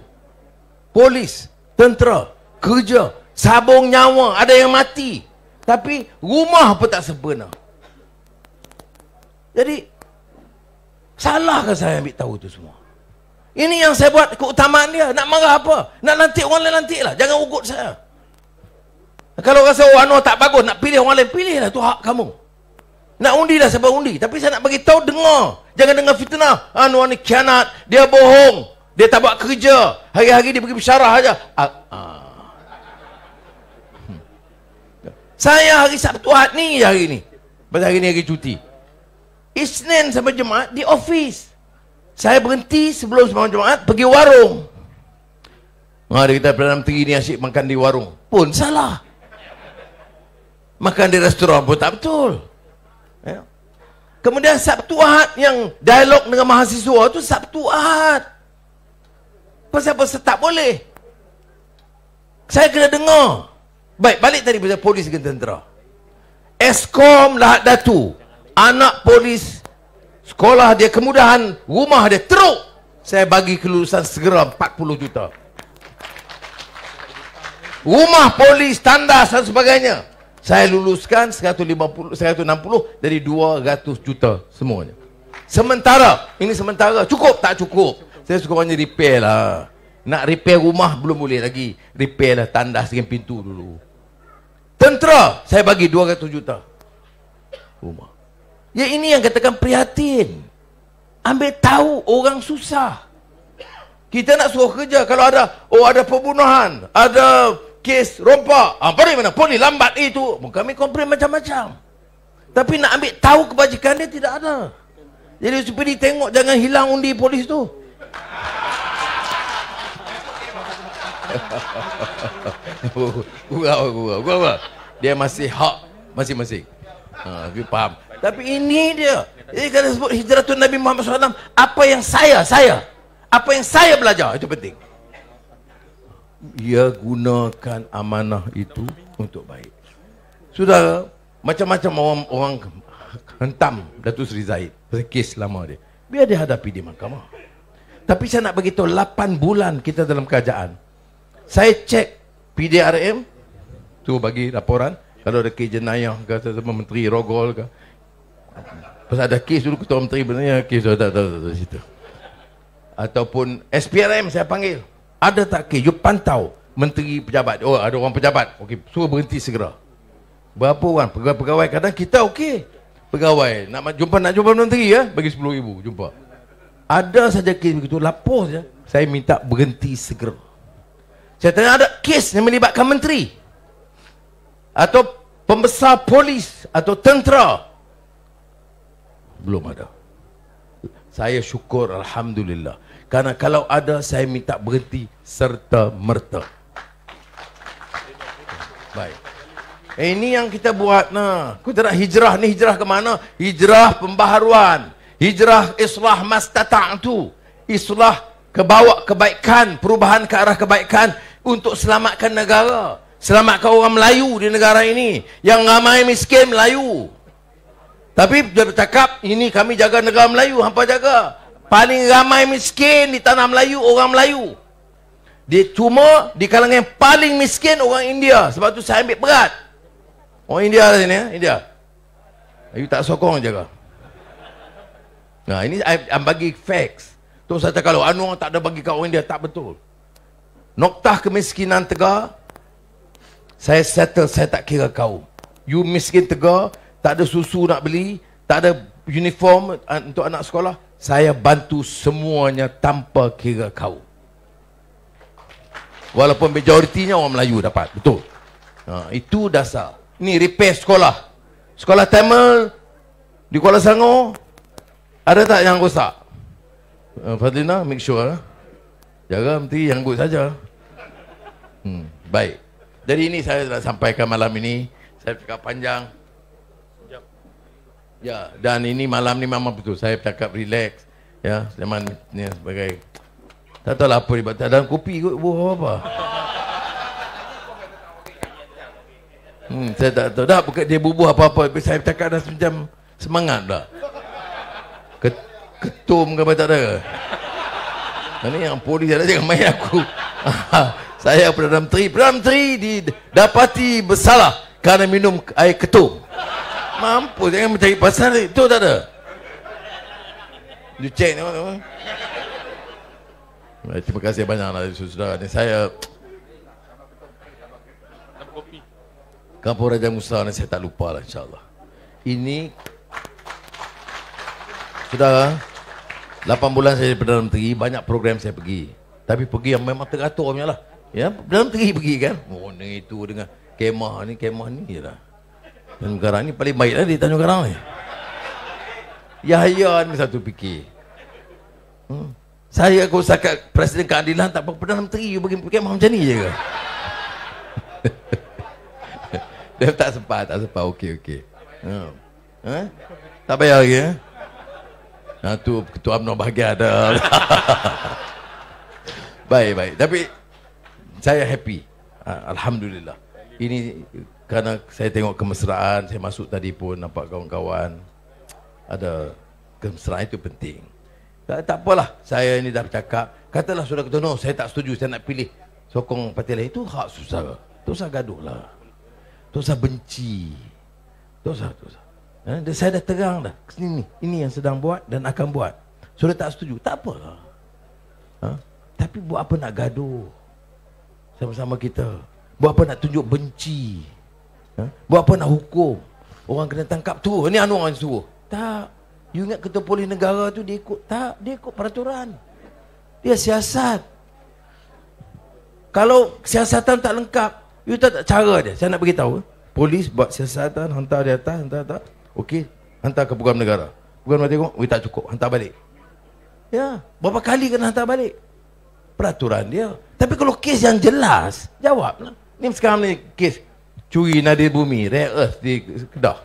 polis, tentera, kerja, sabung nyawa, ada yang mati. Tapi rumah pun tak sempurna. Jadi, salahkah saya ambil tahu itu semua? Ini yang saya buat keutamaan dia. Nak marah apa? Nak lantik orang lain, lantiklah. Jangan ugut saya. Kalau rasa Anwar tak bagus, nak pilih orang lain, pilihlah. Itu hak kamu. Nak undi dah sebab undi. Tapi saya nak bagi tahu, dengar. Jangan dengar fitnah. Anwar ni khianat, dia bohong. Dia tak buat kerja. Hari-hari dia pergi bersyarah aja. Saya hari Sabtu Ahad ni hari ni. Pasal hari ni hari cuti. Isnin sampai Jumaat di office. Saya berhenti sebelum sembahyang Jumaat pergi warung. Dia kata Perdana Menteri ni asyik makan di warung. Pun salah. Makan di restoran pun tak betul. Ya. Kemudian Sabtu Ahad yang dialog dengan mahasiswa tu Sabtu Ahad. Pasal apa tak boleh? Saya kena dengar. Baik, balik tadi pasal polis dengan tentera. Eskom Lahad Datu. Anak polis, sekolah dia kemudahan, rumah dia teruk. Saya bagi kelulusan segera 40 juta. Rumah polis, tandas dan sebagainya. Saya luluskan 160 dari 200 juta semuanya. Sementara, ini sementara. Cukup tak cukup? Saya suka banyak repair lah. Nak repair rumah belum boleh lagi. Repair lah tandas dengan pintu dulu. Tentera, saya bagi 200 juta. Rumah. Ya ini yang katakan prihatin. Ambil tahu orang susah. Kita nak suruh kerja kalau ada pembunuhan, ada kes rompak. Apa mana? Polis lambat itu. Kami komplain macam-macam. Tapi nak ambil tahu kebajikan dia tidak ada. Jadi supaya tengok jangan hilang undi polis tu. Gua. Dia masih hak masing-masing. Dia faham. Tapi ini dia. Jadi kalau sebut hijratun Nabi Muhammad SAW, apa yang saya belajar, itu penting. Ia gunakan amanah itu untuk baik. Sudah macam-macam orang hentam Datuk Seri Zahid pasal kes lama dia. Biar dia hadapi di mahkamah. Tapi saya nak beritahu 8 bulan kita dalam kerajaan. Saya cek PDRM tu bagi laporan kalau ada kes jenayah ke sama Menteri Rogol ke. Pasal ada kes dulu ketua menteri benarnya kes tak situ. Ataupun SPRM saya panggil. Ada tak kes? You pantau menteri pejabat. Oh ada orang pejabat. Okey, suruh berhenti segera. Berapa orang? Pegawai kadang kita okey. Pegawai nak jumpa menteri ya, bagi 10,000 jumpa. Ada saja kes begitu, lapor saja. Saya minta berhenti segera. Saya tanya ada kes yang melibatkan menteri atau pembesar polis atau tentera. Belum ada. Saya syukur alhamdulillah. Karena kalau ada saya minta berhenti serta merta. Baik. Ini yang kita buat nah. Kita nak hijrah ni hijrah ke mana? Hijrah pembaharuan. Hijrah islah mastata'tu. Islah kebawa kebaikan, perubahan ke arah kebaikan untuk selamatkan negara. Selamatkan orang Melayu di negara ini. Yang ramai miskin Melayu. Tapi dia bercakap, ini kami jaga negara Melayu. Hampa jaga. Paling ramai miskin di tanah Melayu, orang Melayu. Dia cuma di kalangan yang paling miskin orang India. Sebab tu saya ambil berat. Orang India lah sini ya, India. You tak sokong jaga. Nah ini I bagi facts. Tu saya cakap kalau Anwar tak ada bagi kat orang India, tak betul. Noktah kemiskinan Tegar, saya settle, saya tak kira kau. You miskin Tegar, tak ada susu nak beli, tak ada uniform untuk anak sekolah, saya bantu semuanya tanpa kira kau. Walaupun majoritinya orang Melayu dapat, betul. Itu dasar. Ini repair sekolah. Sekolah Tamil di Kuala Selangor, ada tak yang rosak? Fadlina, make sure. Jaga menteri yang good saja. Baik. Jadi ini saya nak sampaikan malam ini. Saya cakap panjang. Ya, dan ini malam ni memang betul. Saya cakap relax. Ya, zaman ni sebagai tak tahu lah apa ni. Tak ada kopi kot. Apa? Saya tak tahu dah. Bukan dia bubuh apa-apa. Saya cakap dah macam semangat dah. Ketum ke apa tak ada. Ini yang polis ada jangan main aku. Saya Perdana Menteri didapati bersalah kerana minum air ketum. Mampu jangan mencari pasal itu tak ada. You check ni. Terima kasih banyaklah saudara. Ini saya Kampung Raja Musa ni saya tak lupa lah insya-Allah. Ini saudara, 8 bulan saya di Perdana Menteri, banyak program saya pergi. Tapi pergi yang memang teratur punya lah. Ya, Perdana Menteri pergi kan. Oh, ni itu dengan kemah ni je lah. Dan negara ni paling baik lah di Tanjung Karang ni. Yahya ni satu fikir. Saya kalau sakat Presiden Keadilan tak apa, Perdana Menteri you pergi kemah macam ni je ke? Dia tak sempat. Okey. Tak payah lagi ya. Tu Ketua UMNO bahagia ada. Baik. Tapi saya happy. Alhamdulillah. Ini kerana saya tengok kemesraan. Saya masuk tadi pun nampak kawan-kawan. Ada kemesraan, itu penting. Tak apalah. Saya ini dah bercakap. Katalah Saudara Ketua, no, saya tak setuju. Saya nak pilih sokong parti lain. Itu hak saudara. Tak usah gaduh lah. Tak usah benci. Tak usah. Saya dah terang dah. Ini yang sedang buat dan akan buat. Saudara tak setuju, tak apa. Tapi buat apa nak gaduh sama-sama kita? Buat apa nak tunjuk benci? Buat apa nak hukum? Orang kena tangkap tu. Ini orang suruh. Tak. You ingat Ketua Polis negara tu dia ikut? Tak. Dia ikut peraturan. Dia siasat. Kalau siasatan tak lengkap, you tak cara dia. Saya nak beritahu. Polis buat siasatan, hantar di atas, hantar. Okey, hantar ke Pegawai Negara. Pegawai Negara tengok, tak cukup, hantar balik. Ya, berapa kali kena hantar balik? Peraturan dia. Tapi kalau kes yang jelas, jawablah. Ni sekarang ni kes curi nadir bumi, rare earth di Kedah.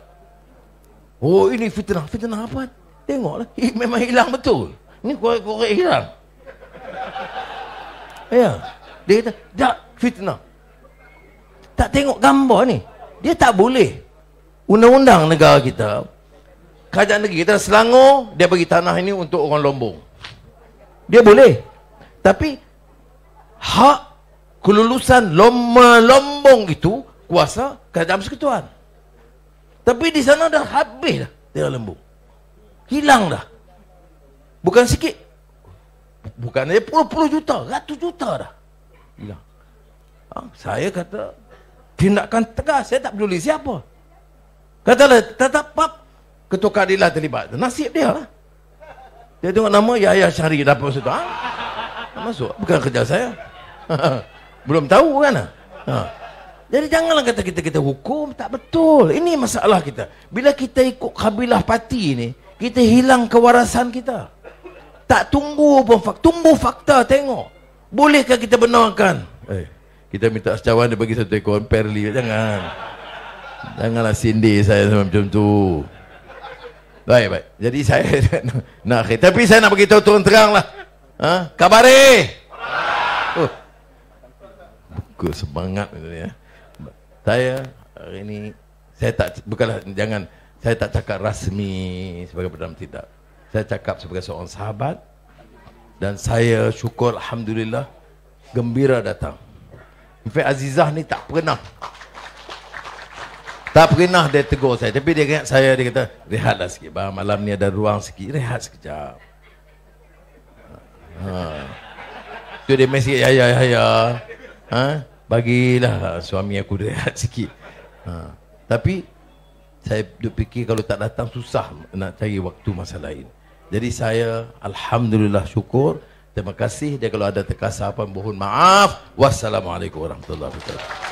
Oh, ini fitnah. Fitnah apa? Tengoklah, memang hilang betul. Ni korek hilang. Ya, dia kata, tak, fitnah. Tak tengok gambar ni. Dia tak boleh. Undang-undang negara kita, kerajaan negeri kita Selangor, dia bagi tanah ini untuk orang Lombong. Dia boleh. Tapi hak kelulusan Lombong itu kuasa kerajaan persekutuan. Tapi di sana dah habis dah daerah Lombong. Hilang dah. Bukan sikit. Bukan dia puluh-puluh juta, ratus juta dah. Hilang. Saya kata tindakan tegas, saya tak peduli siapa. Katalah, tetap Ketua Keadilan terlibat. Nasib dia lah. Dia tengok nama Yahya Syari dapat masuk tu. Masuk. Bukan kerja saya. Belum tahu kan. Jadi janganlah kata kita hukum. Tak betul. Ini masalah kita. Bila kita ikut kabilah parti ni, kita hilang kewarasan kita. Tak tunggu pun fakta. Tunggu fakta, tengok. Bolehkah kita benarkan? Kita minta secawan dia bagi satu ekor perli. Janganlah sindir saya macam tu. Baik. Jadi saya nak akhir. Tapi saya nak beritahu turun terang lah. Kabare. Buku semangat ya. Saya hari ini saya tak, bukanlah, jangan, saya tak cakap rasmi sebagai Perdana Menteri, tidak. Saya cakap sebagai seorang sahabat. Dan saya syukur, alhamdulillah, gembira datang. In fact, Azizah ni tak pernah dia tegur saya. Tapi dia ingat saya, dia kata, rehatlah sikit bang, malam ni ada ruang sikit, rehat sekejap. Tu dia mesej, ya. Bagilah suami aku rehat sikit. Tapi saya fikir kalau tak datang susah nak cari waktu masa lain. Jadi saya alhamdulillah syukur. Terima kasih. Dia kalau ada terkasar apa, mohon maaf. Wassalamualaikum warahmatullahi wabarakatuh.